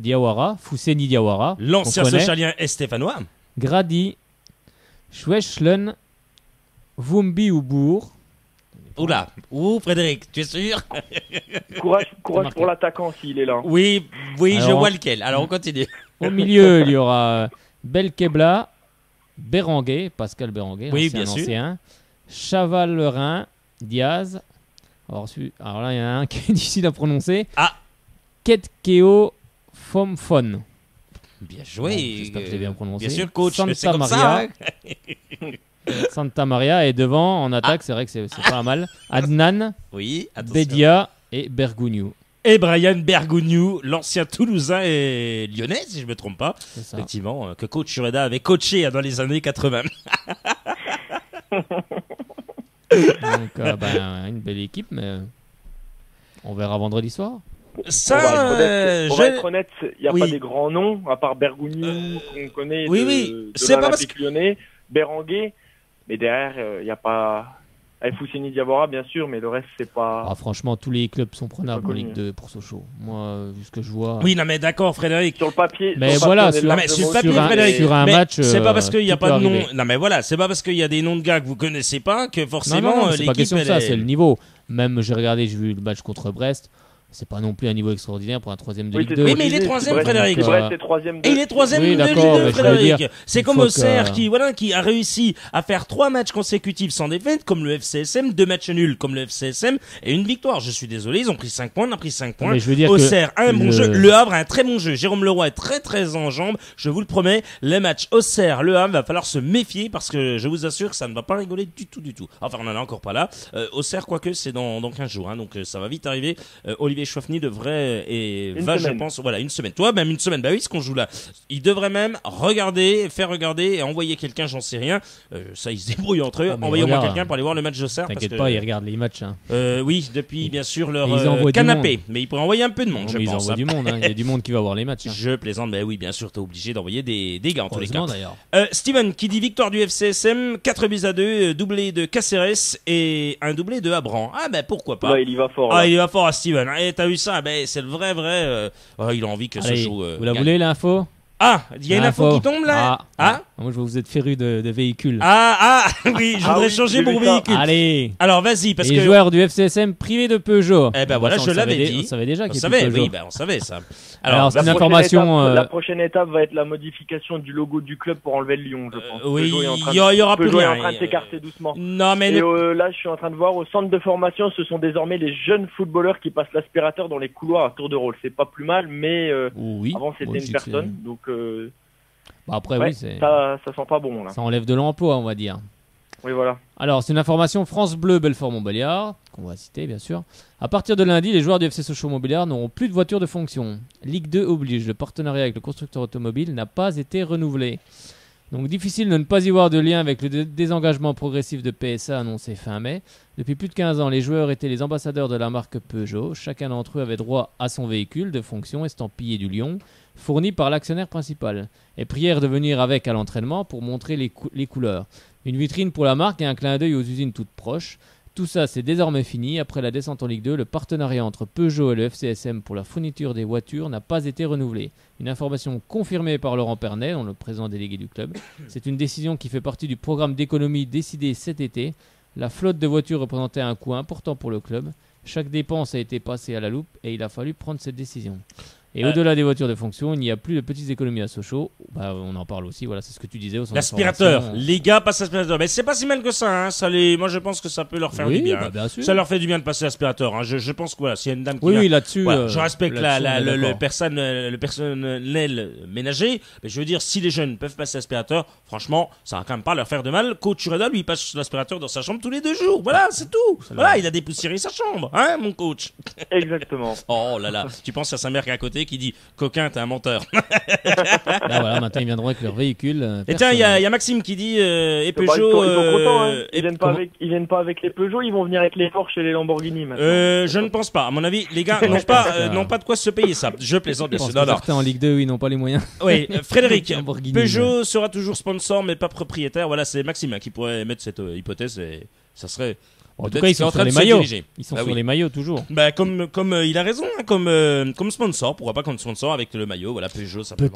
Diawara, Fousseni Diawara, l'ancien qu'on connaît, Sochalien et Stéphanois. Grady, Schwechlen, Wumbi Oubourg. Oula, Frédéric, tu es sûr? Courage marqué. pour l'attaquant s'il est là. Oui, je Alors, vois lequel. Alors on continue. Au milieu, il y aura Belkebla, Béranguet, Pascal Béranguet, Oui, ancien, bien sûr. ancien, Chaval-Lerin, Diaz. Alors là, il y en a un qui est difficile à prononcer. Ah. Ketkeo Fomfon. Bien joué. Bon, j'espère que je l'ai bien prononcé. Bien sûr, coach, Santa c'est comme Maria. ça. Hein. Santa Maria et devant en attaque, c'est vrai que c'est pas mal. Adnan, Oui, attention. Bedia et Bergogneau. Et Brian Bergogneau, l'ancien Toulousain et Lyonnais, si je ne me trompe pas. C'est ça. Effectivement, que coach Sureda avait coaché dans les années 80. Donc, une belle équipe, mais on verra vendredi soir. Ça, on va être honnête, il n'y a oui. pas des grands noms, à part Bergogneau, qu'on connaît de c'est pas l'Olympique lyonnais, Béranguet, mais derrière, il n'y a pas... Avec Fousseni Diawara, bien sûr, mais le reste, c'est pas... Ah, franchement, tous les clubs sont prenables en Pas connu. Ligue 2 pour Sochaux. Moi, vu ce que je vois. Oui, non, mais d'accord, Frédéric. Sur le papier... Mais sur le voilà, papier, on est sur- Non, mais sur le papier, sur un- Frédéric, sur un mais match, c'est pas parce qu'il n'y a tout pas de peut nom. arriver. Non, mais voilà, c'est pas parce qu'il y a des noms de gars que vous connaissez pas que Non, forcément non, c'est l'équipe. pas question de elle ça, est- c'est le niveau. Même, j'ai vu le match contre Brest. C'est pas non plus un niveau extraordinaire pour un troisième de Oui, Ligue c'est 2. Oui, mais il est troisième, Brest, Frédéric. Brest est troisième. Et il est troisième Oui, de d'accord, Ligue 2, mais je veux Frédéric. dire, C'est une comme fois Auxerre que- qui a réussi à faire 3 matchs consécutifs sans défaite, comme le FCSM, 2 matchs nuls comme le FCSM et une victoire. Je suis désolé, ils ont pris 5 points, on a pris 5 points. Mais je veux dire Auxerre, que un bon le- jeu. Le Havre, un très bon jeu. Jérôme Leroy est très très en jambes. Je vous le promets, les matchs Auxerre, Le Havre, va falloir se méfier parce que je vous assure que ça ne va pas rigoler du tout. Enfin, on en est encore pas là. Auxerre, quoique, c'est dans 15 jours, hein, donc ça va vite arriver. Olivier Chouafny devrait Une va, semaine. je pense, voilà, une semaine. Toi, même une semaine. Bah oui, ce qu'on joue là. Il devrait même faire regarder et envoyer quelqu'un, j'en sais rien. Ça, ils se débrouillent entre eux. Ah, mais Envoyez-moi regarde, quelqu'un pour aller voir le match d'Auxerre. T'inquiète parce pas, que, ils regardent les matchs. Hein. oui, depuis, bien sûr, leur Et ils envoient du canapé. Mais ils pourraient envoyer un peu de monde, Non, je mais ils pense. envoient hein. du monde. Hein. Il y a du monde qui va voir les matchs. Hein. Je plaisante, mais oui, bien sûr, t'es obligé d'envoyer des gars en tous les cas. Heureusement, d'ailleurs. Steven, qui dit victoire du FCSM, 4-2, doublé de Caceres et un doublé de Abran. Ah ben pourquoi pas. Là, il y va fort. Ah, là. il va fort à Steven. Et t'as vu ça? Ben c'est le vrai. Il a envie que Allez, Sochaux. vous la gagne. voulez l'info? Ah, il y a une info qui tombe là. Moi, je vois que vous êtes féru de véhicules. Oui, je Ah voudrais oui, changer j'ai mon vu ça. véhicule. Allez, Alors vas-y, parce les que. joueurs du FCSM privés de Peugeot. Eh ben Bon, voilà, ça, je on l'avais savait dit. On savait déjà On qu'il y savait, avait Peugeot. oui, ben on savait ça. Alors, c'est La une prochaine information. étape- La prochaine étape va être la modification du logo du club pour enlever le lion, je pense. oui, Peugeot est en train il y aura plus Peugeot est en rien. train de s'écarter doucement. Non mais Et là, je suis en train de voir au centre de formation, ce sont désormais les jeunes footballeurs qui passent l'aspirateur dans les couloirs à tour de rôle. C'est pas plus mal, mais Oui. avant Moi, c'était je dis une que c'est- personne, donc Bah, après, ouais, oui, c'est... ça sent pas bon là. ça enlève de l'emploi, on va dire. Oui, voilà. Alors, c'est une information France Bleu Belfort-Montbéliard, qu'on va citer bien sûr. À partir de lundi, les joueurs du FC Sochaux-Montbéliard n'auront plus de voiture de fonction. Ligue 2 oblige, le partenariat avec le constructeur automobile n'a pas été renouvelé. Donc difficile de ne pas y voir de lien avec le désengagement progressif de PSA annoncé fin mai. Depuis plus de 15 ans, les joueurs étaient les ambassadeurs de la marque Peugeot. Chacun d'entre eux avait droit à son véhicule de fonction estampillé du lion, fourni par l'actionnaire principal, et prièrent de venir avec à l'entraînement pour montrer les couleurs. Une vitrine pour la marque et un clin d'œil aux usines toutes proches. Tout ça, c'est désormais fini. Après la descente en Ligue 2, le partenariat entre Peugeot et le FCSM pour la fourniture des voitures n'a pas été renouvelé. Une information confirmée par Laurent Pernet, le président délégué du club. C'est une décision qui fait partie du programme d'économie décidé cet été. La flotte de voitures représentait un coût important pour le club. Chaque dépense a été passée à la loupe et il a fallu prendre cette décision. Et au-delà des voitures de fonction, il n'y a plus de petites économies à Sochaux. Bah, on en parle aussi, voilà, c'est ce que tu disais au centre l'aspirateur, d'information. les gars passent l'aspirateur. Mais c'est pas si mal que ça, hein. Moi je pense que ça peut leur faire du bien. Bah, bien sûr. Ça leur fait du bien de passer l'aspirateur, hein. Je pense que voilà, s'il y a une dame qui Oui, là-dessus. voilà, je respecte là-dessus, le personnel ménager, mais je veux dire, si les jeunes peuvent passer l'aspirateur, franchement, ça va quand même pas leur faire de mal. Coach Ureda, lui, il passe l'aspirateur dans sa chambre tous les 2 jours. Voilà, c'est tout. Voilà, il a dépoussiéré sa chambre, hein, mon coach. Exactement. Oh là là, tu penses à sa mère qui est à côté qui dit coquin, t'es un menteur. Là, voilà, maintenant ils viendront avec leur véhicule. Et tiens, il y a Maxime qui dit et Bah, Peugeot. ils sont contents, hein. Ils comment- viennent pas avec les Peugeot, ils vont venir avec les Porsche et les Lamborghini maintenant. Je ne pense pas. À mon avis, les gars n'ont pas de quoi se payer ça. Je plaisante bien sûr. Non, non. Certains en Ligue 2, ils n'ont pas les moyens. Oui, Frédéric, Lamborghini, Peugeot sera toujours sponsor mais pas propriétaire. Voilà, c'est Maxime hein, qui pourrait émettre cette hypothèse et ça serait. En tout peut-être cas, ils qu'il est sont en sur train les de se maillots. diriger. Ils sont Bah sur oui. les maillots toujours. Bah comme il a raison, hein, comme sponsor, pourquoi pas comme sponsor avec le maillot, voilà Peugeot simplement.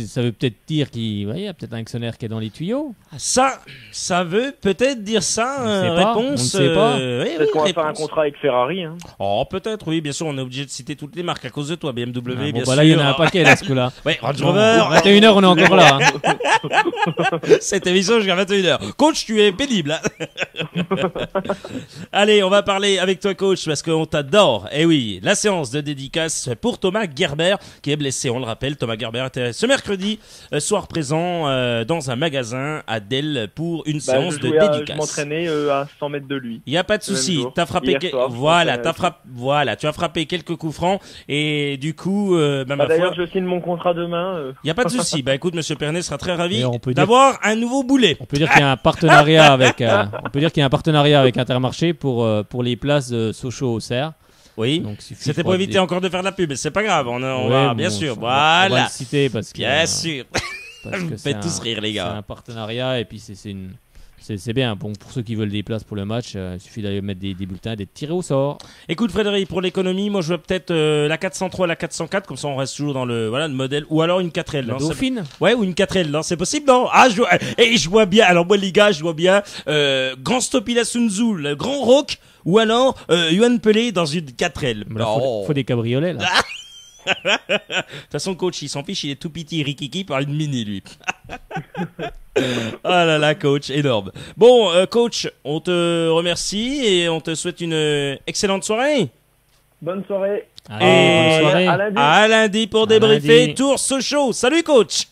Ça veut peut-être dire qu'il y a peut-être un actionnaire qui est dans les tuyaux. Ça veut peut-être dire ça. On ne sait pas, Réponse. on ne sait pas. Oui, Peut-être qu'on va faire un réponse. contrat avec Ferrari. Hein. Oh peut-être oui, bien sûr, on est obligé de citer toutes les marques à cause de toi, BMW, Ah, bien bon, sûr. bah là, il y en a un paquet là, ce coup-là. Ouais, Range Bon, Rover. 21h, on est encore là. Hein. Cette émission jusqu'à 21h. Coach, tu es pénible. Hein. Allez, on va parler avec toi, coach, parce qu'on t'adore. Eh oui, la séance de dédicace pour Thomas Gerber, qui est blessé. On le rappelle, Thomas Gerber était ce mercredi soir présent dans un magasin à Delle pour une séance de Je dédicace. m'entraînais à 100 mètres de lui. Il y a pas de Le souci. même jour. T'as frappé, Hier soir, tu as frappé quelques coups francs et du coup, ma D'ailleurs, foi, je signe mon contrat demain. il y a pas de souci. Bah écoute, Monsieur Pernet sera très ravi Et on peut dire- d'avoir un nouveau boulet. On peut dire qu'il y a un partenariat avec Intermarché pour les places de Sochaux-Auxerre. Oui. Donc, il suffit, C'était je pour crois, éviter encore de faire de la pub, mais c'est pas grave. On Ouais, va, bon, bien sûr. on va Voilà. le citer parce que Bien sûr. parce que Vous c'est faites tous rire, les C'est gars. un partenariat et puis c'est bien. Bon, pour ceux qui veulent des places pour le match, il suffit d'aller mettre des bulletins, d'être tiré au sort. Écoute, Frédéric, pour l'économie, moi, je vois peut-être la 403, la 404, comme ça, on reste toujours dans le modèle, ou alors une 4L. La non, Dauphine. Ouais, ou une 4L, non, c'est possible, non? Ah, je vois bien, alors moi, les gars, je vois bien, Grand Stopila Sunzu, le Grand Rock, ou alors, Yoann Pelé dans une 4L. Mais là, Oh. faut des cabriolets là. De toute façon, coach, il s'en fiche, il est tout petit, rikiki par une mini, lui. Ah là là, coach, énorme. Bon, coach, on te remercie et on te souhaite une excellente soirée. Bonne soirée. Allez, Et bonne soirée. à lundi. À lundi pour À débriefer lundi. Tour Sochaux. Salut, coach.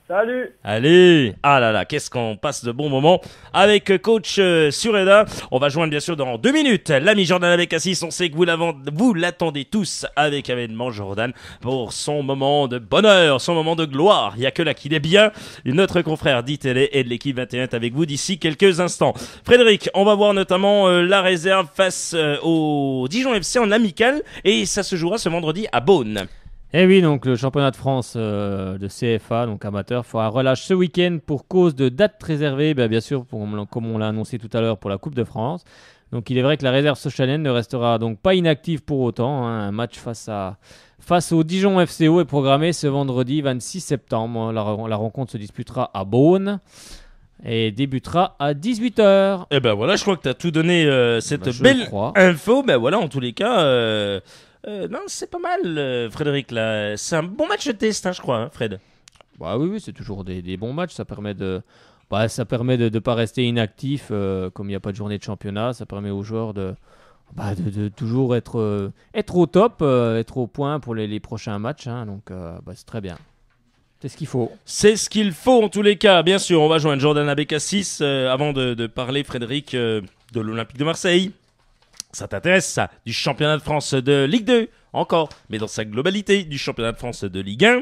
Salut. Allez, ah là là, qu'est-ce qu'on passe de bons moments avec coach Sureda. On va joindre bien sûr dans 2 minutes l'ami Jordan Abécassis. On sait que vous l'attendez tous avec avènement Jordan pour son moment de bonheur, son moment de gloire. Il y a que là qu'il est bien. Notre confrère d'ITélé et de l'équipe 21 est avec vous d'ici quelques instants. Frédéric, on va voir notamment la réserve face au Dijon FC en amical et ça se jouera ce vendredi à Beaune. Eh oui, donc le championnat de France de CFA, donc amateur, fera un relâche ce week-end pour cause de dates réservées, bien sûr, comme on l'a annoncé tout à l'heure pour la Coupe de France. Donc il est vrai que la réserve sochalienne ne restera donc pas inactive pour autant. Hein. Un match face au Dijon FCO est programmé ce vendredi 26 septembre. La rencontre se disputera à Beaune et débutera à 18h. Eh ben voilà, je crois que tu as tout donné cette Je belle crois. info. Ben voilà, en tous les cas, non, c'est pas mal, Frédéric. Là, c'est un bon match de test, hein, je crois, hein, Fred. Bah oui, c'est toujours des bons matchs. Ça permet de ne pas rester inactif comme il n'y a pas de journée de championnat. Ça permet aux joueurs de toujours être au top, être au point pour les prochains matchs. Hein. Donc c'est très bien. C'est ce qu'il faut. C'est ce qu'il faut en tous les cas. Bien sûr, on va joindre Jordan Abécassis avant de parler, Frédéric, de l'Olympique de Marseille. Ça t'intéresse, ça? Du championnat de France de Ligue 2, encore, mais dans sa globalité, du championnat de France de Ligue 1.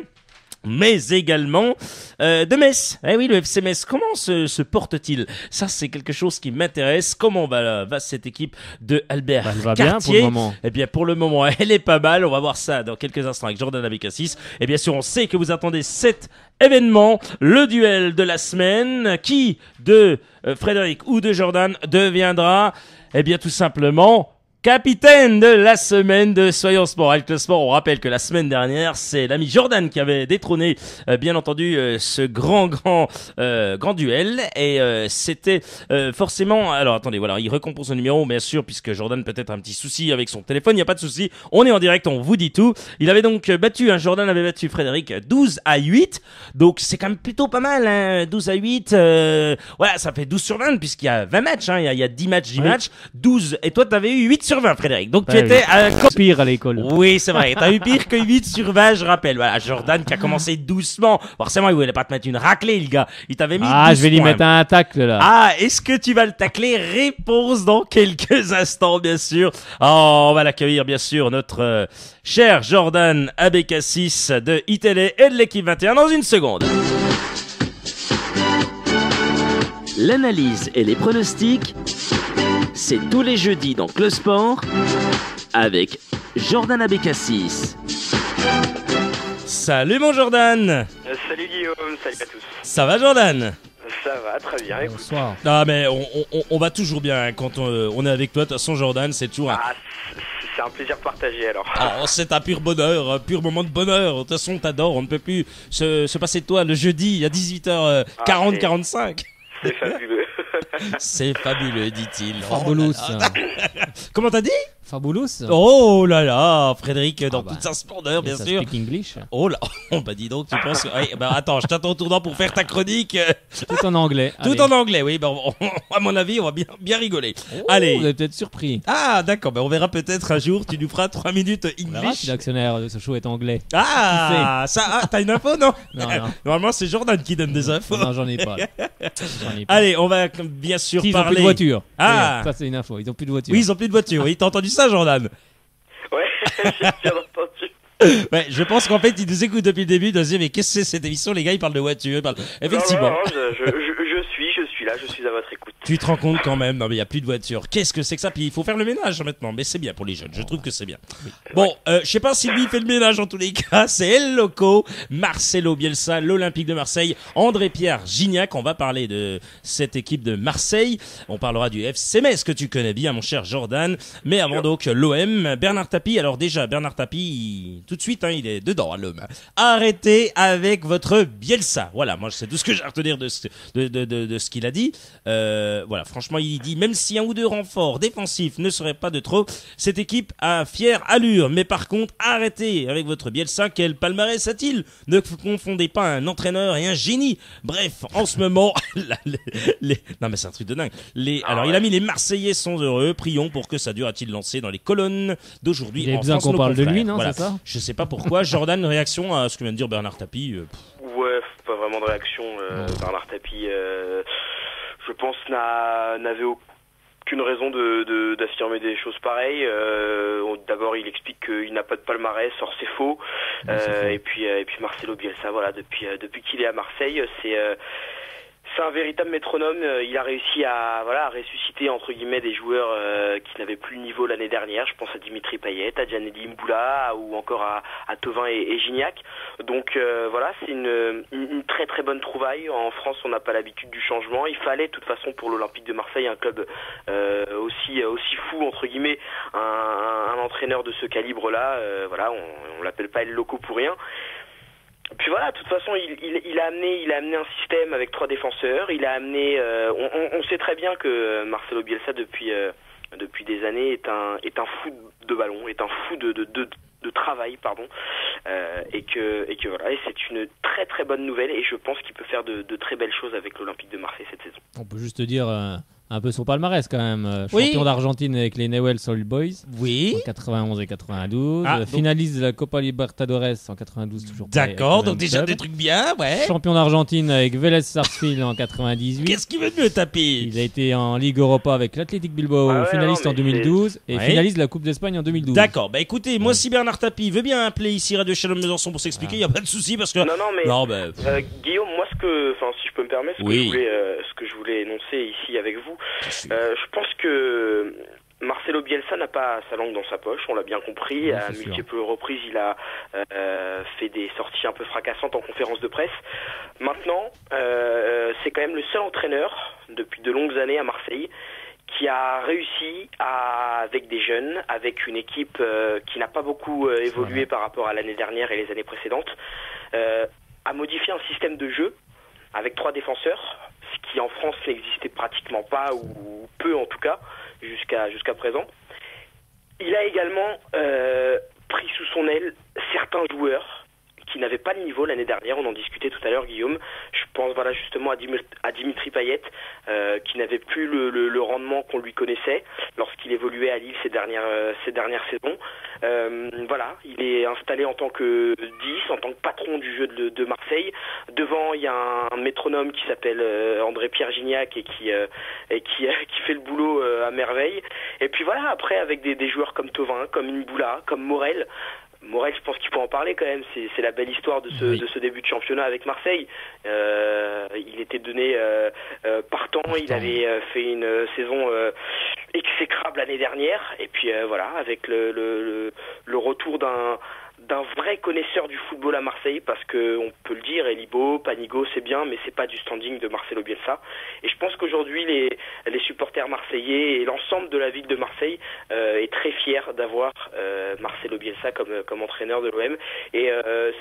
mais également de Metz. Eh oui, le FC Metz, comment se porte-t-il? Ça, c'est quelque chose qui m'intéresse. Comment va cette équipe de Albert Elle va Cartier? bien pour le moment. Eh bien, pour le moment, elle est pas mal. On va voir ça dans quelques instants avec Jordan Abécassis. Et bien sûr, on sait que vous attendez cet événement, le duel de la semaine. Qui de Frédéric ou de Jordan deviendra, eh bien, tout simplement capitaine de la semaine de Soyons Sport. Avec le sport, on rappelle que la semaine dernière, c'est l'ami Jordan qui avait détrôné, bien entendu, ce grand duel. Et c'était forcément... Alors, attendez, voilà, il recompose son numéro, bien sûr, puisque Jordan peut-être un petit souci avec son téléphone. Il n'y a pas de souci. On est en direct, on vous dit tout. Il avait donc battu, Jordan avait battu Frédéric 12-8. Donc, c'est quand même plutôt pas mal, 12-8. Voilà, ça fait 12 sur 20, puisqu'il y a 20 matchs. Il y a 10 matchs, 10 matchs. 12. Et toi, t'avais eu 8 sur 20, Frédéric. Donc, tu étais pire à l'école. Oui, c'est vrai. T'as eu pire que 8 sur 20, je rappelle. Voilà, Jordan qui a commencé doucement. Forcément, il voulait pas te mettre une raclée, le gars. Il t'avait mis 12 je vais lui points. mettre un tacle, là. Ah, est-ce que tu vas le tacler? Réponse dans quelques instants, bien sûr. Oh, on va l'accueillir, bien sûr, notre cher Jordan Abécassis de iTélé et de l'équipe 21 dans une seconde. L'analyse et les pronostics, c'est tous les jeudis dans Club Sport avec Jordan Abécassis. Salut mon Jordan. Salut Guillaume, salut à tous. Ça va Jordan? Ça va, très bien, écoute. Bonsoir. Ah mais on va toujours bien quand on est avec toi. De toute façon Jordan, c'est toujours C'est un plaisir partagé alors. Oh, c'est un pur bonheur, un pur moment de bonheur. De toute façon, on t'adore. On ne peut plus se passer de toi le jeudi à 18h40, 45. C'est fabuleux. C'est fabuleux, dit-il. Fabulous. Comment t'as dit? Fabulous. Oh là là, Frédéric, dans bah, toute sa splendeur, bien ça sûr. speak English. Oh là, bah dis donc, tu penses que... Ouais, bah attends, je t'attends au tournant pour faire ta chronique. Tout en anglais. Tout Allez. en anglais, oui. Bah, à mon avis, on va bien rigoler. Oh, Allez. Vous êtes peut-être surpris. Ah, d'accord. Bah, on verra peut-être un jour. Tu nous feras 3 minutes On verra si English. l'actionnaire de ce show est anglais. Ah, ça, t'as une info, non? Non. Normalement, c'est Jordan qui donne des infos. Non, j'en ai pas. J'en ai pas. Allez, on va bien sûr Ils ont plus parler. de voiture. Ah. Ça, c'est une info. Ils ont plus de voiture. Oui, ils ont plus de voiture. Oui, t'as entendu ça, Jordan? Ouais, j'ai bien entendu. Ouais, je pense qu'en fait, ils nous écoutent depuis le début. Ils se disent, mais qu'est-ce que c'est cette émission? Les gars, ils parlent de voiture. Effectivement. Non, je suis là, je suis à votre écoute. Tu te rends compte quand même, non mais il n'y a plus de voiture. Qu'est-ce que c'est que ça? Puis il faut faire le ménage maintenant, mais c'est bien pour les jeunes, je trouve que c'est bien. Bon, je sais pas si lui fait le ménage en tous les cas, c'est El Loco, Marcelo Bielsa, l'Olympique de Marseille, André-Pierre Gignac, on va parler de cette équipe de Marseille, on parlera du FC Metz que tu connais bien mon cher Jordan, mais avant donc l'OM, Bernard Tapie. Alors déjà, Bernard Tapie, tout de suite, il est dedans l'homme. Arrêtez avec votre Bielsa, voilà, moi c'est tout ce que j'ai à retenir de ce qu'il a dit. Voilà, franchement, il dit même si un ou deux renforts défensifs ne seraient pas de trop, cette équipe a fière allure. Mais par contre, arrêtez avec votre Bielsa. Quel palmarès a-t-il? Ne confondez pas un entraîneur et un génie. Bref, en ce moment, non mais c'est un truc de dingue. Alors, il a mis les Marseillais sont heureux. Prions pour que ça dure. A-t-il lancé dans les colonnes d'aujourd'hui? Il a besoin qu'on parle de lui, non? Voilà. C'est ça? Je sais pas pourquoi. Jordan, réaction à ce que vient de dire Bernard Tapie? Ouais, pas vraiment de réaction. Bernard Tapie, je pense, n'avait aucune raison d'affirmer des choses pareilles. D'abord, il explique qu'il n'a pas de palmarès, or c'est faux. Et puis Marcelo Bielsa, voilà, depuis qu'il est à Marseille, c'est un véritable métronome. Il a réussi à ressusciter entre guillemets des joueurs qui n'avaient plus le niveau l'année dernière. Je pense à Dimitri Payet, à Gianelli Mboula ou encore à Thauvin et Gignac. Donc voilà, c'est une très très bonne trouvaille. En France, on n'a pas l'habitude du changement. Il fallait de toute façon pour l'Olympique de Marseille un club aussi fou entre guillemets, un entraîneur de ce calibre-là. Voilà, on l'appelle pas El Loco pour rien. Puis voilà, de toute façon, il a amené un système avec 3 défenseurs. Il a amené, on sait très bien que Marcelo Bielsa depuis des années est un fou de ballon, est un fou de travail, pardon, et que voilà, et c'est une très très bonne nouvelle et je pense qu'il peut faire de très belles choses avec l'Olympique de Marseille cette saison. On peut juste dire un peu son palmarès quand même. Oui. Champion d'Argentine avec les Newell's Old Boys Oui. en 91 et 92. Ah, donc- Finaliste de la Copa Libertadores en 92, toujours pareil, D'accord, avec le donc même déjà club. des trucs bien, ouais. Champion d'Argentine avec Vélez Sarsfield en 98. Qu'est-ce qui veut mieux taper? Il a été en Ligue Europa avec l'Athletic Bilbao, Ah ouais, finaliste non, en mais 2012 et Ouais. finaliste de la Coupe d'Espagne en 2012. D'accord, bah écoutez, moi si Bernard Tapie veut bien appeler ici Radio Shalom Besançon pour s'expliquer, il y a pas de souci parce que... Non, non, mais Non, bah... Guillaume, moi, si je peux me permettre, Oui. ce que je voulais énoncer ici avec vous, je pense que Marcelo Bielsa n'a pas sa langue dans sa poche, on l'a bien compris. Oui, À c'est sûr. multiples reprises, il a fait des sorties un peu fracassantes en conférence de presse. Maintenant, c'est quand même le seul entraîneur depuis de longues années à Marseille qui a réussi avec des jeunes, avec une équipe qui n'a pas beaucoup évolué par rapport à l'année dernière et les années précédentes, à modifier un système de jeu avec 3 défenseurs, ce qui en France n'existait pratiquement pas, ou peu en tout cas, jusqu'à présent. Il a également pris sous son aile certains joueurs qui n'avaient pas le niveau l'année dernière, on en discutait tout à l'heure Guillaume, je pense justement à Dimitri Payet, qui n'avait plus le rendement qu'on lui connaissait lorsqu'il évoluait à Lille ces dernières saisons. Il est installé en tant que 10, en tant que patron du jeu de Marseille. Devant, il y a un métronome qui s'appelle André-Pierre Gignac et qui fait le boulot à merveille. Et puis voilà, après avec des joueurs comme Thauvin, comme Nboula, comme Morel, je pense qu'il faut en parler quand même. C'est la belle histoire de ce début de championnat avec Marseille. Il était donné partant. Il avait fait une saison exécrable l'année dernière. Et puis avec le retour d'un vrai connaisseur du football à Marseille, parce que on peut le dire, Elibo, Panigo, c'est bien, mais c'est pas du standing de Marcelo Bielsa. Et je pense qu'aujourd'hui les supporters marseillais et l'ensemble de la ville de Marseille est très fier d'avoir Marcelo Bielsa comme entraîneur de l'OM. Et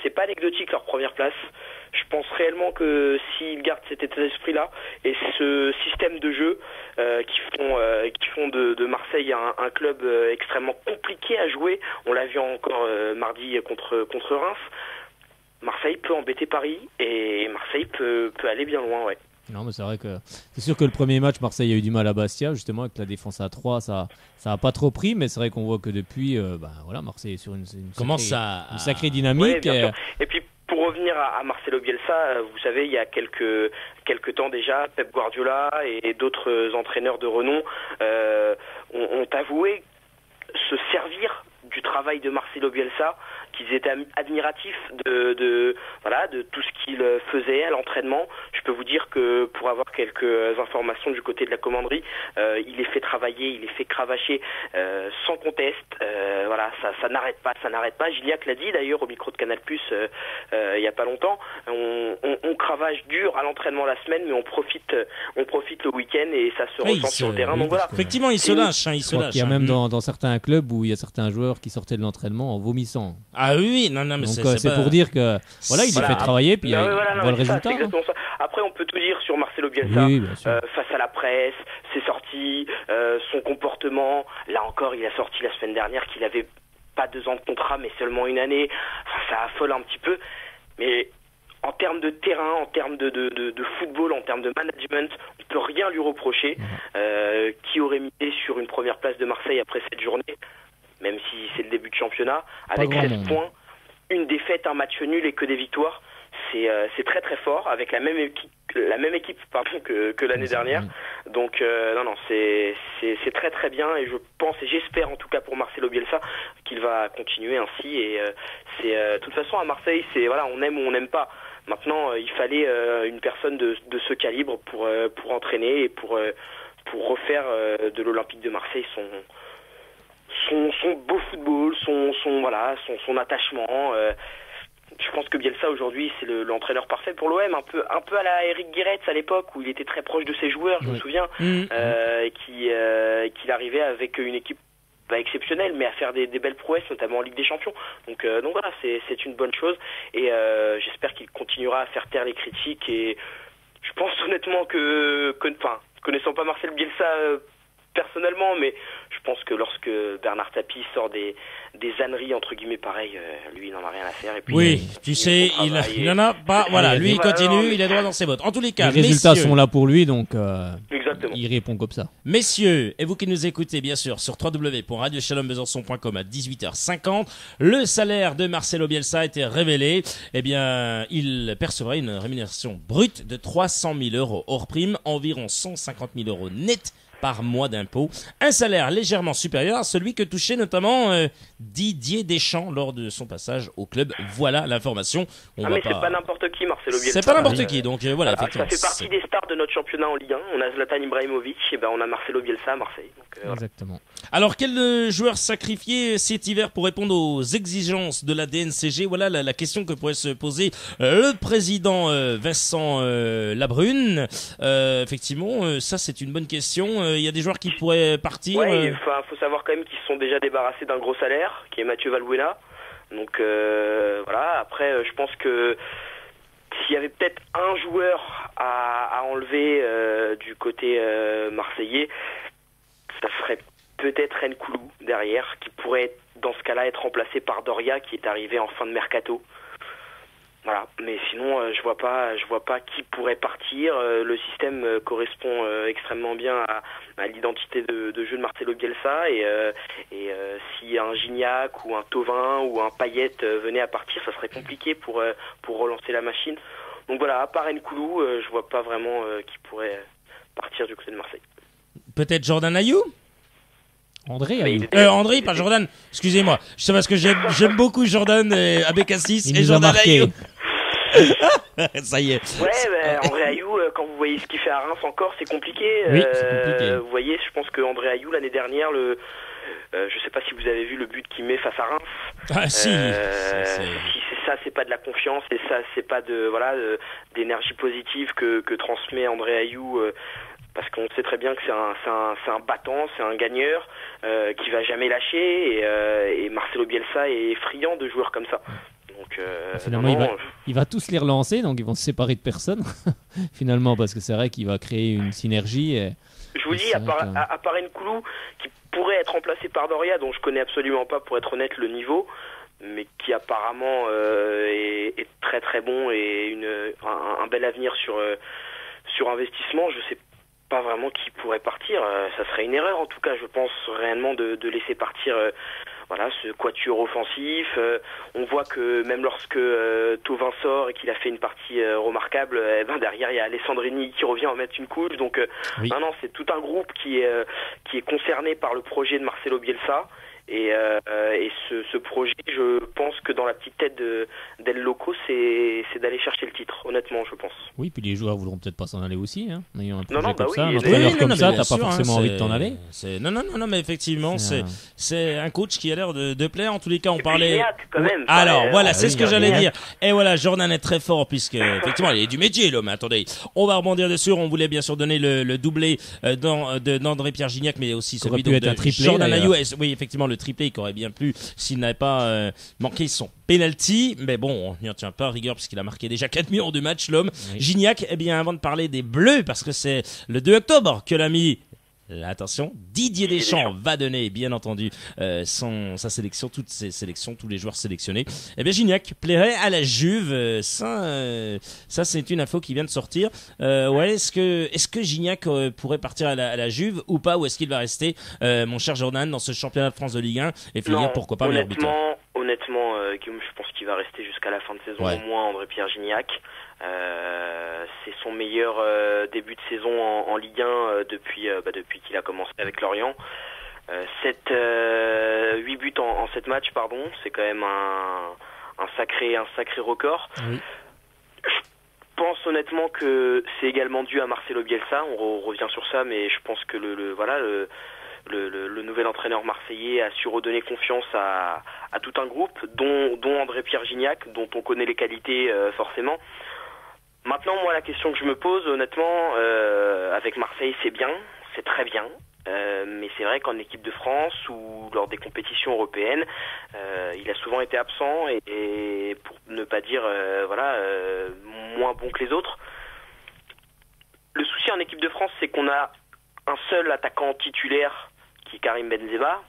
c'est pas anecdotique leur première place. Je pense réellement que s'ils gardent cet état d'esprit-là et ce système de jeu qui font de Marseille un club extrêmement compliqué à jouer, on l'a vu encore mardi contre Reims, Marseille peut embêter Paris et Marseille peut aller bien loin, ouais. Non, mais c'est sûr que le premier match, Marseille a eu du mal à Bastia, justement, avec la défense à 3, ça a pas trop pris, mais c'est vrai qu'on voit que depuis, Marseille est sur une sacrée dynamique. Ouais, bien sûr. Et puis, pour revenir à Marcelo Bielsa, vous savez, il y a quelques temps déjà, Pep Guardiola et d'autres entraîneurs de renom ont avoué se servir du travail de Marcelo Bielsa, qu'ils étaient admiratifs de tout ce qu'il faisait à l'entraînement. Je peux vous dire que pour avoir quelques informations du côté de la commanderie, il les fait travailler, il les fait cravacher sans conteste. Ça n'arrête pas. Gignac l'a dit d'ailleurs au micro de Canal+, il y a pas longtemps. On cravache dur à l'entraînement la semaine, mais on profite le week-end et ça se ressent sur le terrain. Donc voilà. Effectivement, il se lâche. Il y a même dans certains clubs où il y a certains joueurs qui sortaient de l'entraînement en vomissant. Ah oui, non, mais donc c'est pour dire que il les fait travailler, puis il voit le résultat. C'est exactement ça. Après, on peut tout dire sur Marcelo Bielsa, face à la presse, ses sorties, son comportement. Là encore, il a sorti la semaine dernière qu'il avait pas 2 ans de contrat, mais seulement 1 année. Enfin, ça affole un petit peu. Mais en termes de terrain, en termes de football, en termes de management, on peut rien lui reprocher. Qui aurait misé sur une première place de Marseille après cette journée, même si c'est le début de championnat, avec 16 points, une défaite, un match nul et que des victoires, c'est très très fort, avec la même équipe que l'année dernière. Donc c'est très très bien, et je pense et j'espère en tout cas pour Marcelo Bielsa qu'il va continuer ainsi. Et de toute façon à Marseille, on aime ou on n'aime pas. Maintenant, il fallait une personne de ce calibre pour entraîner et pour refaire de l'Olympique de Marseille son beau football, son attachement. Je pense que Bielsa aujourd'hui c'est l'entraîneur parfait pour l'OM, un peu à la Eric Guéretz à l'époque où il était très proche de ses joueurs, je me souviens, qu'il arrivait avec une équipe pas exceptionnelle, mais à faire des belles prouesses, notamment en Ligue des Champions. Donc voilà, c'est une bonne chose, et j'espère qu'il continuera à faire taire les critiques. Et je pense honnêtement connaissant pas Marcel Bielsa personnellement, mais je pense que lorsque Bernard Tapie sort des âneries entre guillemets pareilles, lui il n'en a rien à faire. Et puis, il n'en a pas. Voilà, lui il continue, il est droit dans ses bottes. En tous les cas, les résultats sont là pour lui, donc. Exactement. Exactement. Il répond comme ça. Messieurs, et vous qui nous écoutez bien sûr sur www.radiochalombesançon.com à 18h50, le salaire de Marcelo Bielsa a été révélé. Eh bien, il percevra une rémunération brute de 300 000 euros hors prime, environ 150 000 euros net par mois d'impôts. Un salaire légèrement supérieur à celui que touchait notamment Didier Deschamps lors de son passage au club. Voilà l'information. Mais c'est pas n'importe qui, Marcelo Bielsa. C'est pas n'importe qui, donc voilà, effectivement. Ça fait partie des stars de notre championnat en Ligue 1. On a Zlatan Ibrahimovic, et ben on a Marcelo Bielsa à Marseille. Donc, Exactement. Alors, quel joueur sacrifié cet hiver pour répondre aux exigences de la DNCG? Voilà la question que pourrait se poser le président Vincent Labrune. Effectivement, ça c'est une bonne question. Il y a des joueurs qui pourraient partir. Ouais, faut savoir quand même qu'ils se sont déjà débarrassés d'un gros salaire, qui est Mathieu Valbuena. Donc voilà. Après, je pense que s'il y avait peut-être un joueur à enlever du côté marseillais, ça serait peut-être Nkoulou derrière, qui pourrait dans ce cas-là être remplacé par Doria, qui est arrivé en fin de mercato. Voilà, mais sinon je vois pas qui pourrait partir. Le système correspond extrêmement bien à l'identité de jeu de Marcelo Bielsa et si un Gignac ou un Thauvin ou un Payet venait à partir, ça serait compliqué pour relancer la machine. Donc voilà, à part Nkoulou, je vois pas vraiment qui pourrait partir du côté de Marseille. Peut-être Jordan Ayew? André, André, pas Jordan. Excusez-moi. C'est parce que j'aime beaucoup Jordan Abécassis et Jordan Ayew. Ça y est. Ouais, André Ayew, quand vous voyez ce qu'il fait à Reims encore, c'est compliqué. Oui, c'est compliqué. Vous voyez, je pense que André Ayew l'année dernière, je sais pas si vous avez vu le but qu'il met face à Reims. Ah si. Si c'est ça, c'est pas de la confiance, et ça, c'est pas d'énergie positive que transmet André Ayew. Parce qu'on sait très bien que c'est un battant, c'est un gagneur qui va jamais lâcher et Marcelo Bielsa est friand de joueurs comme ça. Donc finalement, il va tous les relancer, donc ils vont se séparer de personne finalement, parce que c'est vrai qu'il va créer une synergie. Je vous dis, à part Nkoulou, qui pourrait être remplacé par Doria, dont je connais absolument pas, pour être honnête, le niveau, mais qui apparemment est très très bon et un bel avenir sur investissement. Je sais pas vraiment qui pourrait partir. Ça serait une erreur en tout cas, je pense réellement de laisser partir ce quatuor offensif. On voit que même lorsque Thauvin sort et qu'il a fait une partie remarquable, derrière il y a Alessandrini qui revient en mettre une couche. Donc oui. non, c'est tout un groupe qui est concerné par le projet de Marcelo Bielsa. Et ce projet, je pense que dans la petite tête d'El Loco, c'est d'aller chercher le titre, honnêtement, je pense. Oui, puis les joueurs voudront peut-être pas s'en aller aussi, hein. Ayant un projet Non, comme oui, ça, un oui, entraîneur comme ça, mais t'as bien pas sûr, forcément envie de t'en aller. Non, mais effectivement, c'est un coach qui a l'air de plaire. En tous les cas, on parlait. Gignac, quand même. Alors, voilà, c'est ce que j'allais Gignac. dire. Et voilà, Jordan est très fort puisque effectivement, il est du métier, l'homme. Attendez, on va rebondir dessus. On voulait bien sûr donner le doublé d'André-Pierre Gignac, mais aussi Ça celui aurait pu être de un triplé, Jordan d'ailleurs. Ayew. Oui, effectivement, le triplé qui aurait bien plu s'il n'avait pas manqué son penalty. Mais bon, on n'y en tient pas rigueur puisqu'il a marqué déjà 4 millions de matchs, l'homme. Oui. Gignac, eh bien, avant de parler des Bleus, parce que c'est le 2 octobre que l'ami attention, Didier Deschamps va donner, bien entendu, sa sélection, toutes ses sélections, tous les joueurs sélectionnés. Eh bien, Gignac plairait à la Juve. Ça, c'est une info qui vient de sortir. Ouais, est-ce que Gignac pourrait partir à la Juve ou pas, ou est-ce qu'il va rester, mon cher Jordan, dans ce championnat de France de Ligue 1 et finir, Non, pourquoi pas, meilleur buteur? Honnêtement, Guillaume, je pense qu'il va rester jusqu'à la fin de saison, Ouais. au moins, André-Pierre Gignac. C'est son meilleur début de saison en Ligue 1 depuis qu'il a commencé avec Lorient. 8 buts en 7 matchs, pardon, c'est quand même un sacré record. Oui. Je pense honnêtement que c'est également dû à Marcelo Bielsa, on revient sur ça, mais je pense que le nouvel entraîneur marseillais a su redonner confiance à tout un groupe, dont André-Pierre Gignac, dont on connaît les qualités forcément. Maintenant, moi, la question que je me pose, honnêtement, avec Marseille, c'est bien, c'est très bien. Mais c'est vrai qu'en équipe de France ou lors des compétitions européennes, il a souvent été absent et pour ne pas dire moins bon que les autres. Le souci en équipe de France, c'est qu'on a un seul attaquant titulaire qui est Karim Benzema.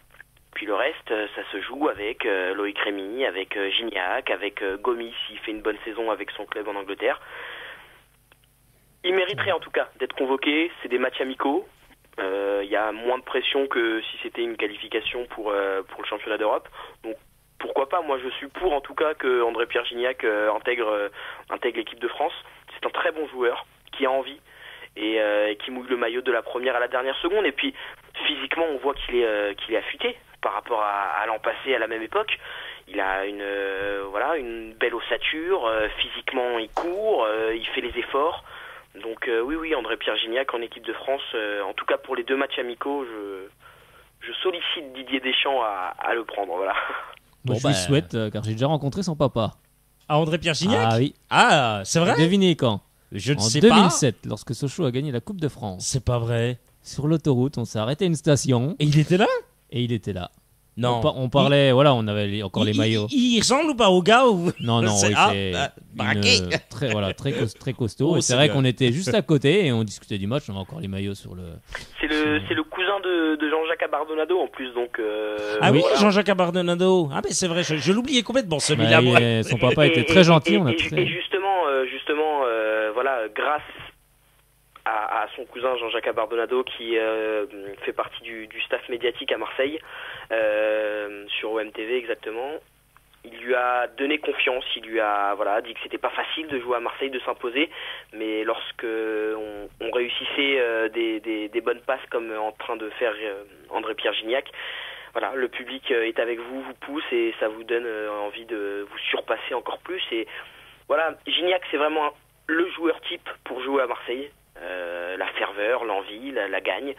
Puis le reste, ça se joue avec Loïc Rémy, avec Gignac, avec Gomis s'il fait une bonne saison avec son club en Angleterre. Il mériterait en tout cas d'être convoqué. C'est des matchs amicaux. Il y a moins de pression que si c'était une qualification pour le championnat d'Europe. Donc pourquoi pas. Moi je suis pour en tout cas que André-Pierre Gignac intègre l'équipe de France. C'est un très bon joueur qui a envie et qui mouille le maillot de la première à la dernière seconde. Et puis physiquement on voit qu'il est affûté par rapport à l'an passé à la même époque. Il a une belle ossature. Physiquement il court, il fait les efforts. Donc oui, André-Pierre Gignac en équipe de France, en tout cas pour les 2 matchs amicaux, je sollicite Didier Deschamps à le prendre, voilà. Moi, je lui souhaite, car j'ai déjà rencontré son papa. Ah, André-Pierre Gignac? Ah oui. Ah, c'est vrai? Devinez quand? Je ne sais pas. En pas. 2007, lorsque Sochaux a gagné la Coupe de France. C'est pas vrai. Sur l'autoroute, on s'est arrêté à une station. Et il était là? Et il était là. Non. On parlait, on avait les maillots. Il ressemble ou pas au gars ou... Non, il était très costaud. Et c'est vrai qu'on était juste à côté et on discutait du match. On avait encore les maillots sur le... C'est le cousin de Jean-Jacques Abardonado en plus, donc... Ah oui, voilà. Jean-Jacques Abardonado. Ah mais c'est vrai, je l'oubliais complètement celui-là. Son papa était très gentil. Et justement, grâce à son cousin Jean-Jacques Abardonado qui fait partie du staff médiatique à Marseille, sur OMTV exactement. Il lui a donné confiance, il lui a dit que c'était pas facile de jouer à Marseille, de s'imposer, mais lorsque on réussissait des bonnes passes comme en train de faire André-Pierre Gignac, voilà, le public est avec vous pousse et ça vous donne envie de vous surpasser encore plus. Et voilà, Gignac c'est vraiment le joueur type pour jouer à Marseille. La ferveur, l'envie, la gagne.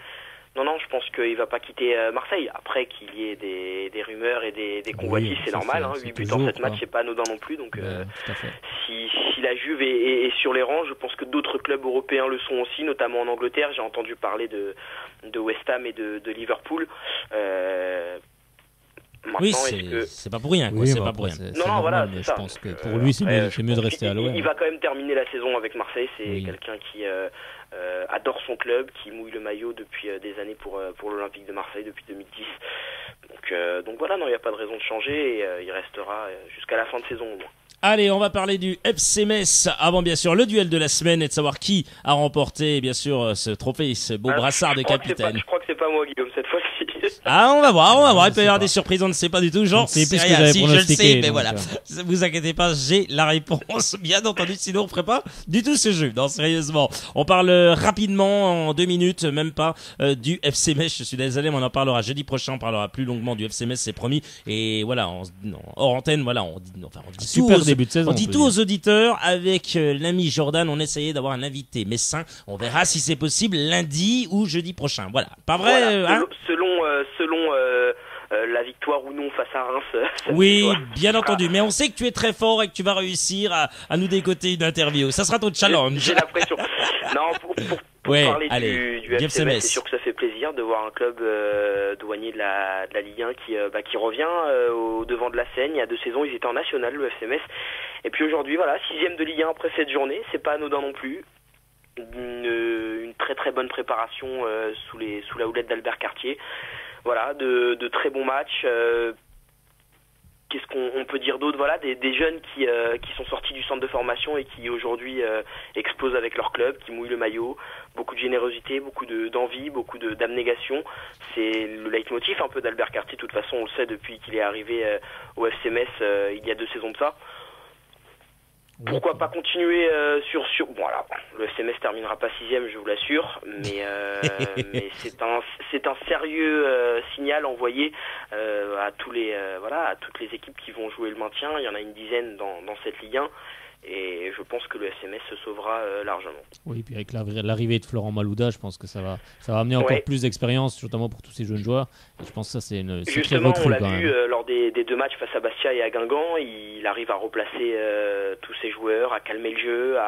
Non, je pense qu'il va pas quitter Marseille. Après qu'il y ait des rumeurs et des convoitises, c'est normal. 8 buts en 7 matchs, c'est pas anodin non plus. Donc si la Juve est sur les rangs, je pense que d'autres clubs européens le sont aussi, notamment en Angleterre. J'ai entendu parler de West Ham et de Liverpool. Oui, c'est pas pour rien. Quoi. C'est pas pour rien. Voilà, mais c'est je pense que pour lui, c'est mieux de rester à l'OM. Il va quand même terminer la saison avec Marseille. C'est quelqu'un qui adore son club, qui mouille le maillot depuis des années pour l'Olympique de Marseille depuis 2010. Donc voilà, il n'y a pas de raison de changer et il restera jusqu'à la fin de saison au moins. Allez, on va parler du FC Metz avant bien sûr le duel de la semaine et de savoir qui a remporté bien sûr ce trophée, ce beau brassard de capitaine. Je crois que c'est pas moi Guillaume cette fois-ci. Ah, on va voir, il peut y avoir des surprises, on ne sait pas du tout, genre c'est plus rien, que si je le sais, mais donc, voilà. Vous inquiétez pas, j'ai la réponse, bien entendu, sinon on ferait pas du tout ce jeu. Non, sérieusement. On parle rapidement, en 2 minutes, même pas, du FC Metz, je suis désolé, mais on en parlera jeudi prochain, on parlera plus longuement du FC Metz, c'est promis. Et voilà, hors antenne, voilà, on dit super début de saison. On dit tout aux auditeurs, avec l'ami Jordan, on essayait d'avoir un invité messin, on verra si c'est possible lundi ou jeudi prochain. Voilà, pas vrai, voilà, selon la victoire ou non face à Reims. Oui, bien entendu. Mais on sait que tu es très fort et que tu vas réussir à nous dégoter une interview. Ça sera ton challenge. J'ai la pression. Non, pour parler du FC Metz, c'est sûr que ça fait plaisir de voir un club douanier de la Ligue 1 qui revient au devant de la scène. Il y a 2 saisons, ils étaient en national, le FC Metz. Et puis aujourd'hui, 6e de Ligue 1 après cette journée. C'est pas anodin non plus. Une très très bonne préparation sous la houlette d'Albert Cartier. Voilà, de très bons matchs. Qu'est-ce qu'on peut dire d'autre? Voilà, des jeunes qui sont sortis du centre de formation et qui aujourd'hui explosent avec leur club, qui mouillent le maillot. Beaucoup de générosité, beaucoup d'envie, beaucoup d'abnégation. C'est le leitmotiv un peu d'Albert Cartier. De toute façon, on le sait depuis qu'il est arrivé au FC Metz il y a 2 saisons de ça. Pourquoi pas continuer sur voilà, le FC Metz terminera pas 6e, je vous l'assure, mais c'est un sérieux signal envoyé à toutes les équipes qui vont jouer le maintien. Il y en a une dizaine dans cette Ligue 1 et je pense que le FC Metz se sauvera largement. Oui, et puis avec l'arrivée de Florent Malouda, je pense que ça va amener encore plus d'expérience, notamment pour tous ces jeunes joueurs. Et je pense que ça c'est une sacrée recrue. On l'a vu lors des 2 matchs face à Bastia et à Guingamp, il arrive à replacer tous ses joueurs, à calmer le jeu,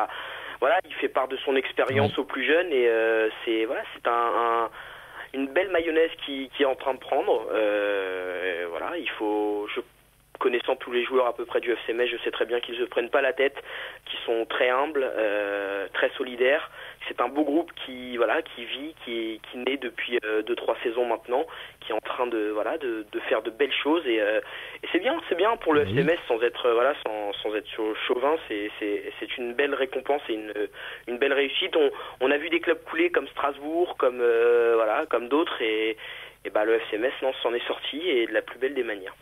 il fait part de son expérience aux plus jeunes et c'est une belle mayonnaise qui est en train de prendre. Connaissant tous les joueurs à peu près du FC Metz, je sais très bien qu'ils ne se prennent pas la tête, qu'ils sont très humbles, très solidaires. c'est un beau groupe qui vit, qui naît depuis 2-3 saisons maintenant, qui est en train de faire de belles choses et c'est bien pour le FC Metz sans être chauvin, c'est une belle récompense et une belle réussite. On a vu des clubs couler comme Strasbourg, comme d'autres et le FC Metz s'en est sorti et de la plus belle des manières.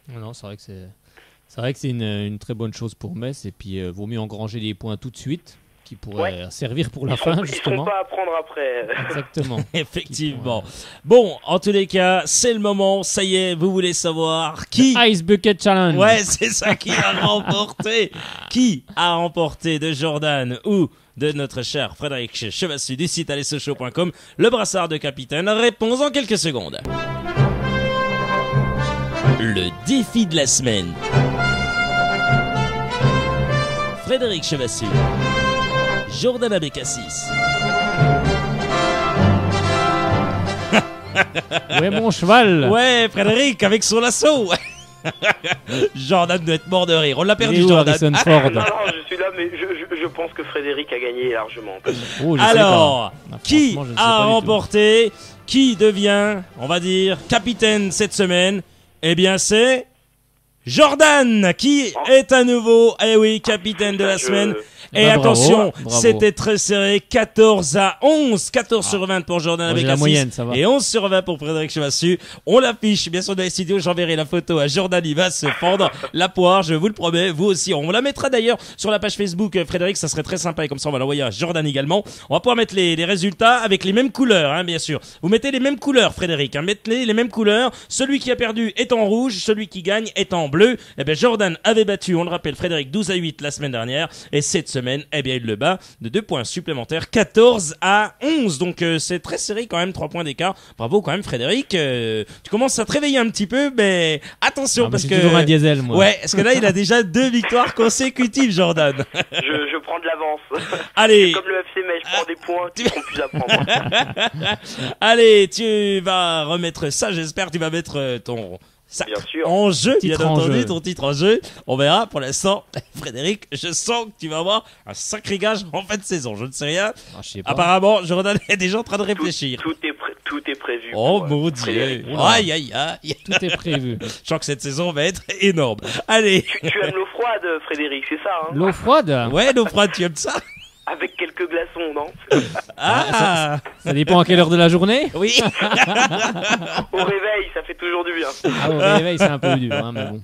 Non, c'est vrai que c'est une très bonne chose pour Metz et puis vaut mieux engranger des points tout de suite qui pourraient servir pour la fin justement. Ils ne sont pas à prendre après. Exactement. Effectivement. Bon, en tous les cas, c'est le moment. Ça y est, vous voulez savoir qui Ice Bucket Challenge. Ouais, c'est ça qui a remporté. Qui a remporté de Jordan ou de notre cher Frédéric Chevassus du site allezsochaux.com le brassard de capitaine? Réponse en quelques secondes. Le défi de la semaine. Frédéric Chevassus. Jordan Abécassis. Ouais, mon cheval. Ouais, Frédéric, avec son lasso. Jordan doit être mort de rire. On l'a perdu, où, Jordan. Harrison Ford? Non, je suis là, mais je pense que Frédéric a gagné largement. Oh, alors, qui franchement, je ne sais a pas du tout. remporté, qui devient, on va dire, capitaine cette semaine? Eh bien, c'est Jordan qui est à nouveau, capitaine de la semaine. Et Bah, attention, bravo. c'était très serré, 14-11, 14 sur 20 pour Jordan Moi, j'ai avec la un moyenne, 6 ça va. et 11 sur 20 pour Frédéric Chevassus. On l'affiche bien sûr dans les studios, j'enverrai la photo à Jordan, il va se fendre la poire, je vous le promets, vous aussi. On la mettra d'ailleurs sur la page Facebook Frédéric, ça serait très sympa et comme ça on va l'envoyer à Jordan également. On va pouvoir mettre les résultats avec les mêmes couleurs, hein, bien sûr. Vous mettez les mêmes couleurs Frédéric, hein, mettez les mêmes couleurs. Celui qui a perdu est en rouge, celui qui gagne est en bleu. Eh bien Jordan avait battu, on le rappelle, Frédéric 12-8 la semaine dernière et cette semaine, eh bien il le bat de 2 points supplémentaires, 14-11. Donc c'est très serré quand même, 3 points d'écart. Bravo quand même Frédéric. Tu commences à te réveiller un petit peu, mais attention parce que toujours un diesel, moi. Ouais, parce que là il a déjà 2 victoires consécutives, Jordan. Je prends de l'avance. Allez. Comme le FC Metz, je prends des points qui seront plus à prendre. Allez, tu vas remettre ça, j'espère. Tu vas mettre ton sac Bien sûr. en jeu, bien Titre en entendu, jeu. ton titre en jeu. On verra pour l'instant. Frédéric, je sens que tu vas avoir un sacré gage en fin de saison. Je ne sais rien. Ah, je sais pas. Apparemment, Jordan est déjà en train de réfléchir. Tout est prévu. Oh pour, mon Dieu. Frédéric. Aïe, aïe, aïe. Tout est prévu. Je sens que cette saison va être énorme. Allez. Tu aimes l'eau froide, Frédéric, c'est ça, hein? L'eau froide. Ouais, l'eau froide, tu aimes ça? Avec quelques glaçons, non? Ah, Ça dépend à quelle heure de la journée. oui. Au réveil, ça fait toujours du bien. Ah, au réveil, c'est un peu dur, hein, mais bon.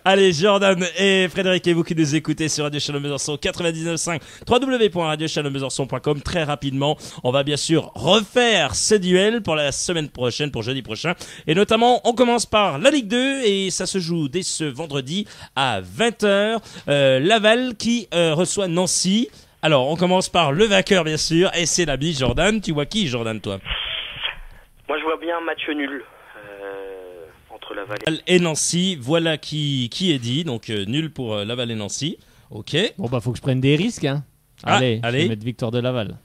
Allez, Jordan et Frédéric et vous qui nous écoutez sur Radio Chalon Besançon 99.5, www.radiochalonbesançon.com. Très rapidement, on va bien sûr refaire ce duel pour la semaine prochaine, pour jeudi prochain. Et notamment, on commence par la Ligue 2 et ça se joue dès ce vendredi à 20h. Laval qui reçoit Nancy. Alors, on commence par le vainqueur, bien sûr, et c'est l'ami Jordan. Tu vois qui, Jordan, toi? Moi, je vois bien un match nul entre Laval Et Nancy, voilà qui est dit. Donc, nul pour Laval et Nancy. Ok. Bon, bah, faut que je prenne des risques, hein. Ah, Allez, allez. je vais mettre victoire de Laval.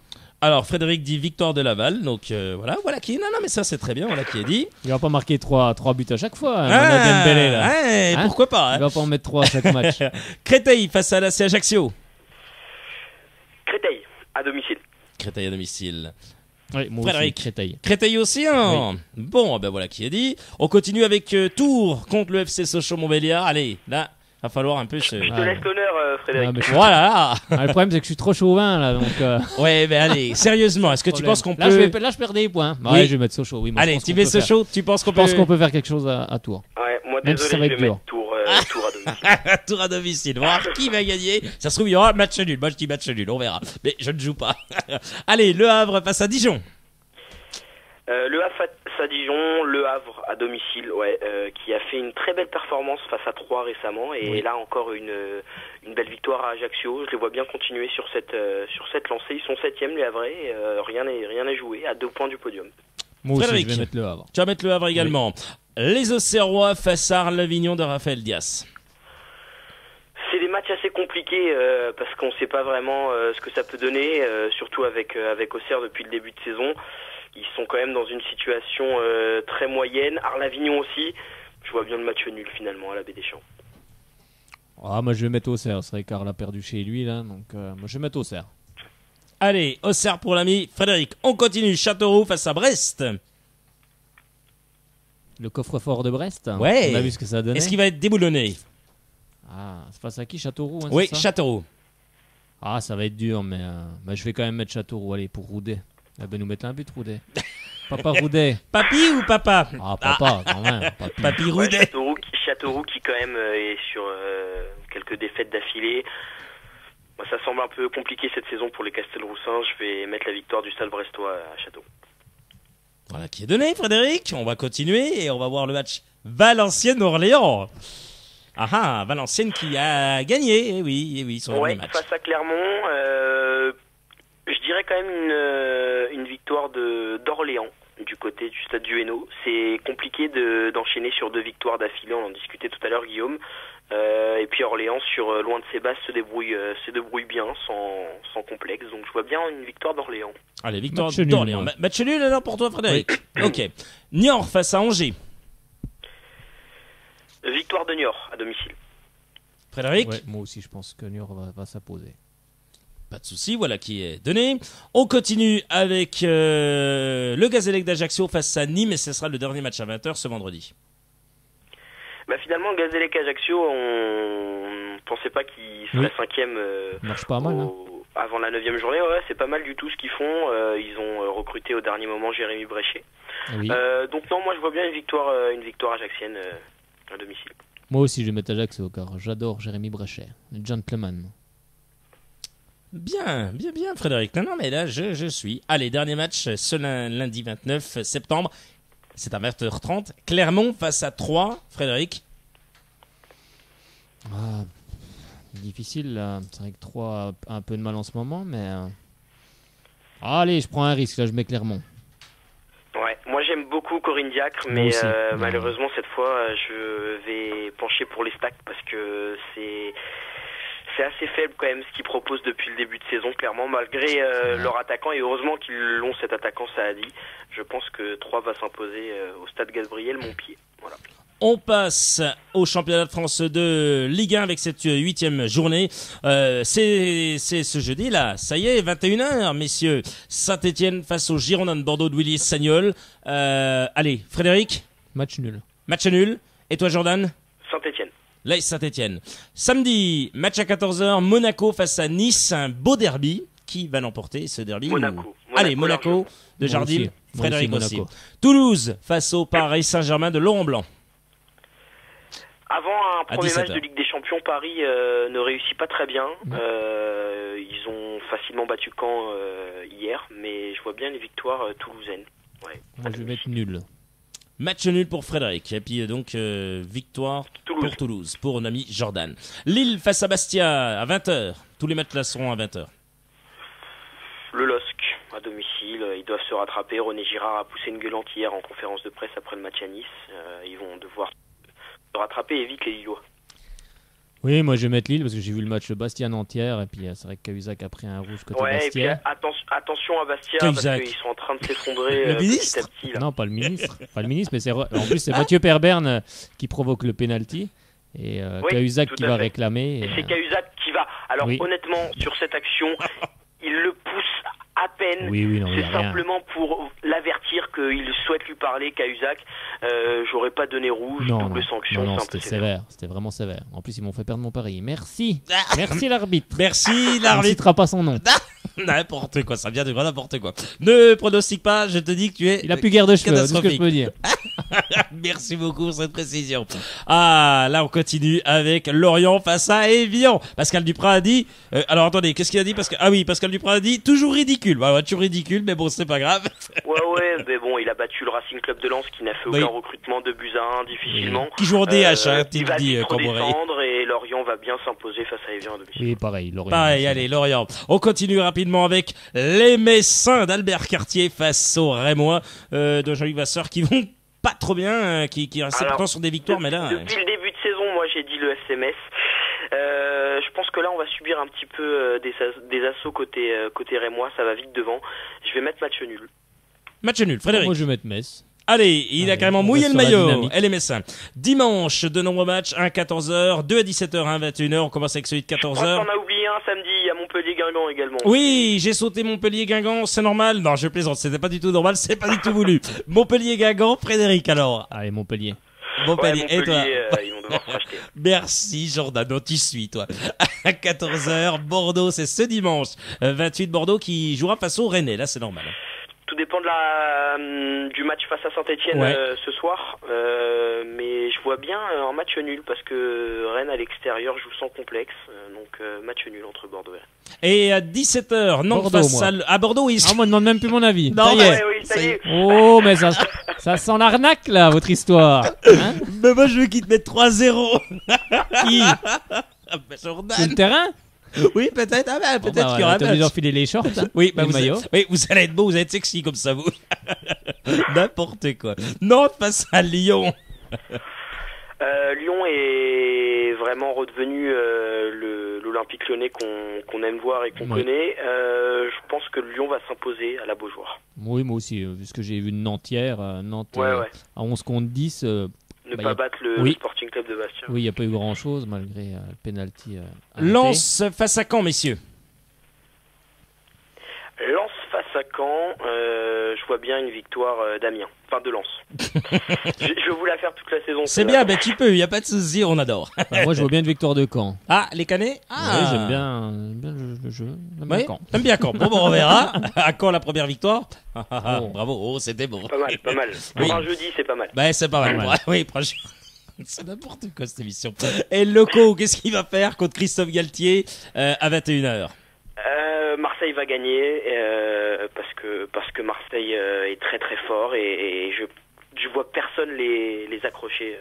Alors, Frédéric dit victoire de Laval. Donc, voilà qui. Non, mais ça, c'est très bien. Voilà qui est dit. Il va pas marquer 3 buts à chaque fois, hein, Mano Dembélé, là. ouais, Hein pourquoi pas. Il va pas en mettre 3 à chaque match. Créteil face à l'AC Ajaccio. Créteil, à domicile. Créteil à domicile. Oui, moi Frédéric. aussi, Créteil. Créteil aussi, hein. Bon, ben voilà qui est dit. On continue avec Tours contre le FC Sochaux-Montbéliard. Allez, là, va falloir un peu se... Je te laisse l'honneur, Frédéric. Ah, mais Voilà. le problème, c'est que je suis trop chauvin, là, donc... Ouais, mais allez, sérieusement, est-ce que tu problème. penses qu'on Là, peut... je perds des points. Oui. Ouais, je vais mettre Sochaux, oui. Moi, je Allez, pense tu qu'on mets peut faire- Sochaux, tu penses qu'on Je pense peut... qu'on peut faire quelque chose à Tours. Ouais, moi, Même si ça désolé, va je vais être mettre Tours à domicile. Tour à domicile, voir qui va gagner. Ça se trouve, il y aura match nul. Moi, je dis match nul, on verra. Mais je ne joue pas. Allez, Le Havre face à Dijon. Le Havre face à Dijon, Le Havre à domicile, qui a fait une très belle performance face à Troyes récemment et là encore une belle victoire à Ajaccio. Je les vois bien continuer sur cette lancée. Ils sont 7e les Havrais, rien n'est joué, à 2 points du podium. Moi aussi, Frédéric. je vais mettre Le Havre. Tu vas mettre Le Havre également. Les Auxerrois face à Arles-Avignon de Raphaël Dias. C'est des matchs assez compliqués parce qu'on ne sait pas vraiment ce que ça peut donner, surtout avec Auxerre depuis le début de saison. Ils sont quand même dans une situation très moyenne. Arles-Avignon aussi. Je vois bien le match nul finalement à la Baie des Champs. Ah, moi, je vais mettre Auxerre. C'est vrai qu'Arles a perdu chez lui, là, donc moi, je vais mettre Auxerre. Allez, Auxerre pour l'ami Frédéric. On continue. Châteauroux face à Brest. Le coffre-fort de Brest. Ouais. On a vu ce que ça a donné. Est-ce qu'il va être déboulonné? Ah, c'est face à qui? Châteauroux, hein, Oui, c'est ça Châteauroux. Ah, ça va être dur, mais je vais quand même mettre Châteauroux. Allez, pour Roudet. Elle va nous mettre un but, Roudet. Papa Roudet. Papy ou papa? Ah, papa, quand même. Papy Ouais, Roudet. Châteauroux qui quand même est sur quelques défaites d'affilée. Moi, ça semble un peu compliqué cette saison pour les Castelroussins. Je vais mettre la victoire du Stade Brestois à Châteauroux. Voilà qui est donné, Frédéric. On va continuer et on va voir le match Valenciennes-Orléans. Ah ah, Valenciennes qui a gagné, eh oui, son dernier match. Face à Clermont, je dirais quand même une victoire d'Orléans du côté du stade du Hainaut. C'est compliqué d'enchaîner sur 2 victoires d'affilée, on en discutait tout à l'heure, Guillaume. Et puis Orléans, loin de ses bases, se débrouille bien, sans complexe. Donc je vois bien une victoire d'Orléans. Allez, victoire Match nul, d'Orléans. moi. Match nul alors pour toi, Frédéric. Oui. Ok. Niort face à Angers. Victoire de Niort à domicile. Frédéric, Ouais, moi aussi, je pense que Niort va s'imposer. pas de souci, voilà qui est donné. On continue avec le Gazélec d'Ajaccio face à Nîmes et ce sera le dernier match à 20h ce vendredi. Finalement, Gazélec Ajaccio, on pensait pas qu'ils seraient 5e Marche pas mal, hein. avant la 9e journée. Ouais, c'est pas mal du tout ce qu'ils font. Ils ont recruté au dernier moment Jérémy Bréchet. Oui. Donc non, moi je vois bien une victoire ajaxienne à domicile. Moi aussi, je vais mettre Ajaccio, car j'adore Jérémy Bréchet. Le gentleman. Bien, Frédéric. Non, mais là, je suis. Allez, dernier match, ce lundi 29 septembre. C'est à 20h30. Clermont face à Troyes. Frédéric. Ah, difficile, là. C'est vrai que 3 a un peu de mal en ce moment, mais... Allez, je prends un risque, là, je mets Clermont. Ouais, moi j'aime beaucoup Corinne Diacre, mais aussi. malheureusement cette fois je vais pencher pour les stacks parce que c'est assez faible quand même ce qu'ils proposent depuis le début de saison, clairement, malgré leur attaquant, et heureusement qu'ils l'ont cet attaquant, ça a dit. Je pense que 3 va s'imposer au stade Gabriel Montpied. Voilà. On passe au championnat de France de Ligue 1 avec cette 8e journée. C'est ce jeudi là, ça y est, 21h, messieurs. Saint-Etienne face aux Girondins de Bordeaux de Willy Sagnol. Allez, Frédéric. Match nul. Match nul. Et toi, Jordan? Saint-Etienne. Là, Saint-Etienne. Samedi, match à 14h, Monaco face à Nice, un beau derby. Qui va l'emporter ce derby? Monaco. Allez, Monaco de Moi Jardim, aussi. Frédéric Moi aussi. aussi, Monaco. Toulouse face au Paris Saint-Germain de Laurent Blanc. Avant un À premier 17h. match de Ligue des Champions, Paris ne réussit pas très bien. Ils ont facilement battu Caen hier, mais je vois bien les victoires toulousaines. Ouais. Moi, je vais mettre nul. Match nul pour Frédéric. Et puis donc victoire Toulouse. pour Toulouse, pour mon ami Jordan. Lille face à Bastia à 20h. Tous les matchs là seront à 20h. Le LOSC à domicile, ils doivent se rattraper. René Girard a poussé une gueulante hier en conférence de presse après le match à Nice. Ils vont devoir se rattraper et vite les Lillois. Oui, moi je vais mettre Lille parce que j'ai vu le match Bastia-Nanterre et puis c'est vrai que Cahuzac a pris un rouge côté Ouais, et puis Bastia. attention à Bastia Cahuzac. parce qu'ils sont en train de s'effondrer Le petit ministre à petit. Là. Non, pas le ministre. Pas le ministre, mais en plus c'est Mathieu Perberne qui provoque le penalty et Oui, Cahuzac tout qui à va fait. réclamer. Et c'est Cahuzac qui va. Alors Oui. honnêtement, sur cette action, il le pousse à peine. Oui, non, il y c'est a rien. simplement pour l'avertir qu'il souhaite lui parler, Cahuzac. J'aurais pas donné rouge, double sanction. non, c'est un peu c'était sévère. sévère. C'était vraiment sévère. En plus, ils m'ont fait perdre mon pari. Merci. Merci l'arbitre. Merci On ne l'arbitre. citera pas son nom. N'importe quoi, ça vient de n'importe quoi. Ne pronostique pas, je te dis que tu es Il a plus guère de cheveux, c'est ce que je catastrophique. peux dire. Merci beaucoup pour cette précision. Ah, là on continue avec Lorient face à Évian. Pascal Duprat a dit... alors attendez, qu'est-ce qu'il a dit Pascal Duprat a dit toujours ridicule. Bah, toujours ridicule, mais bon, c'est pas grave. Ouais, mais bon, il a battu le Racing Club de Lens qui n'a fait Oui. aucun recrutement de buts à 1, difficilement. Qui joue en DH, hein, il il va dit vite Camboré. redescendre et Lorient va bien s'imposer face à Évian à domicile. Oui, pareil. Lorient. Pareil, allez, Lorient. On continue rapidement avec les Messins d'Albert Cartier face aux Rémois de Jean-Luc Vasseur qui vont pas trop bien, qui restent Alors, pourtant sur des victoires, mais là... Depuis le début de saison, moi j'ai dit le SMS. Je pense que là on va subir un petit peu des assauts côté Rémois, ça va vite devant. Je vais mettre match nul. Match nul, Frédéric. Moi, je vais mettre Metz. Allez, il a Allez, carrément on mouillé le reste sur la maillot. dynamique. Elle est Messin. Dimanche, de nombreux matchs, un à 14h, 2 à 17h, un à 21h. On commence avec celui de Je crois 14h. qu'on a oublié un samedi à Montpellier. Montpellier-Guingamp également. Oui, j'ai sauté Montpellier-Guingamp, c'est normal. Non, je plaisante, c'était pas du tout normal, c'est pas du tout voulu. Montpellier-Guingamp, Frédéric alors. Allez, Montpellier. Montpellier, Ouais, et toi? ils vont devoir se racheter. Merci Jordan, non, tu suis toi. À 14h, Bordeaux, c'est ce dimanche. 28 Bordeaux qui jouera face au Rennais, là c'est normal. Tout dépend du match face à Saint-Etienne Ouais. ce soir, mais je vois bien un match nul parce que Rennes à l'extérieur joue sans complexe, donc match nul entre Bordeaux et Rennes. Et à 17h, Nantes Bordeaux, face moi. à Bordeaux, oui. Ah, moi, je demande même plus mon avis. Non, ça y ouais, est. Oui, ça y est. Oh, mais ça sent l'arnaque, là, votre histoire. Hein? Mais moi je veux qu'il te mette 3-0. Qui? Jordan. Sur le terrain? Oui, peut-être. Ah bah, peut-être qu'il y aura T'as un obligé match. d'enfiler les shorts. Hein, Oui, bah et le vous, maillot. oui, vous allez être beau, vous allez être sexy comme ça, vous. N'importe quoi. Nantes face à Lyon. Lyon est vraiment redevenu l'Olympique lyonnais qu'on aime voir et qu'on Oui. connaît. Je pense que Lyon va s'imposer à la Beaujoire. Oui, moi aussi, vu ce que j'ai vu de Nantes hier, Nantes Ouais. à 11 contre 10, Ne Bah, pas y a- battre le oui. Sporting Club de Bastia. oui, il n'y a pas eu grand-chose malgré le penalty. arrêté. Lens face à Caen, messieurs. Lens face à Caen, je vois bien une victoire d'Amiens, enfin de Lens. je vais vous la faire toute la saison. C'est bien, ben tu peux, y a pas de souci, on adore. Bah, moi, je vois bien une victoire de Caen. Ah, les Canets? Oui, Ah, j'aime bien le jeu. J'aime bien Oui, Caen. t'aimes bien Caen. Bon, on verra. À Caen, la première victoire. Oh. Bravo, oh, c'était bon. Pas mal, pas mal. Oui. Pour un jeudi, c'est pas mal. Ben, c'est pas mal. Pas mal. Oui, prochain. C'est n'importe quoi cette émission. Et Loco, qu'est-ce qu'il va faire contre Christophe Galtier à 21h? Marseille va gagner parce que Marseille est très très fort et je vois personne les accrocher.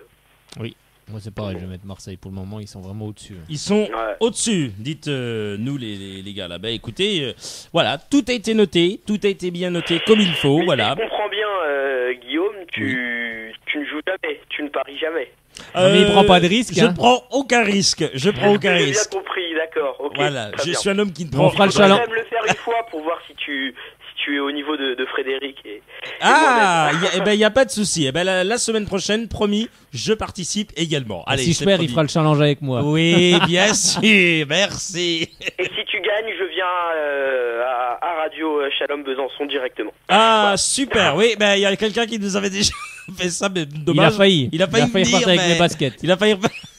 Moi, c'est pareil, je vais mettre Marseille pour le moment, ils sont vraiment au-dessus. Ils sont Ouais. au-dessus, dites nous les gars là. Ben écoutez, voilà, tout a été noté, tout a été bien noté comme il faut, Mais voilà. si je comprends bien, Guillaume, tu ne joues jamais, tu ne paries jamais. Mais il prend pas de risque, Je hein. prends aucun risque, je prends aucun J'ai bien risque. compris, d'accord. Ok. Voilà, très je bien. suis un homme qui ne Mais prend on fera le Je voudrais challenge. quand même le faire une fois pour voir si tu es au niveau de Frédéric. Ah, il y a pas de souci. Eh ben la semaine prochaine, promis, je participe également. Allez, Si je c'est perds, promis. il fera le challenge avec moi. Oui, bien sûr, merci. Et si tu gagnes, je viens à Radio Shalom Besançon directement. Ah, super. Oui, ben il y a quelqu'un qui nous avait déjà fait ça, mais Il a dommage. failli. Il a failli me dire, repartir avec mais- mes baskets. Il a failli.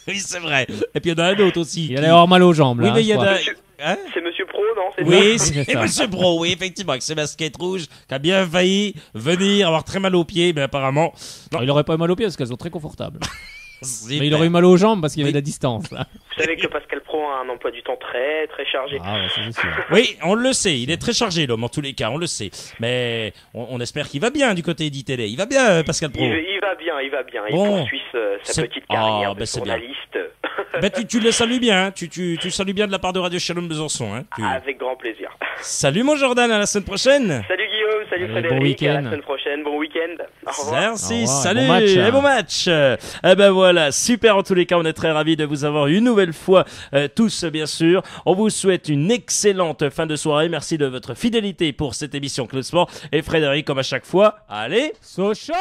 Oui, c'est vrai. Et puis il y en a un autre aussi. Il allait avoir mal aux jambes, là. Oui, mais il y je en crois. a. Hein? C'est Monsieur Pro, non? C'est Oui, ça c'est c'est ça. Monsieur Bro, oui, effectivement, avec ses baskets rouges, qui a bien failli venir avoir très mal aux pieds, mais apparemment. Non. Il aurait pas eu mal aux pieds parce qu'elles sont très confortables. Super. Mais il aurait eu mal aux jambes parce qu'il y avait Oui. de la distance. Là. Vous savez que Pascal Pro a un emploi du temps très très chargé. Ah ouais, ça, c'est sûr. Oui, on le sait, il est très chargé l'homme en tous les cas, on le sait. Mais on espère qu'il va bien du côté d'ITélé. Il va bien, Pascal Pro. Il va bien, il va bien. Il Bon. poursuit sa C'est- petite Ah, carrière ben de c'est bien. journaliste. Ben, tu le salues bien, hein. tu salues bien de la part de Radio Shalom Besançon. Hein. Avec grand plaisir. Salut mon Jordan, à la semaine prochaine. Salut Guillaume, salut Allez, bon Frédéric, à la week-end. semaine prochaine, bon week-end. Au revoir. Merci, Au revoir, salut, bon match, hein. et bon match. Eh ben voilà, super en tous les cas, on est très ravis de vous avoir une nouvelle fois tous bien sûr. On vous souhaite une excellente fin de soirée. Merci de votre fidélité pour cette émission Club Sport. Et Frédéric, comme à chaque fois, allez. Sochaux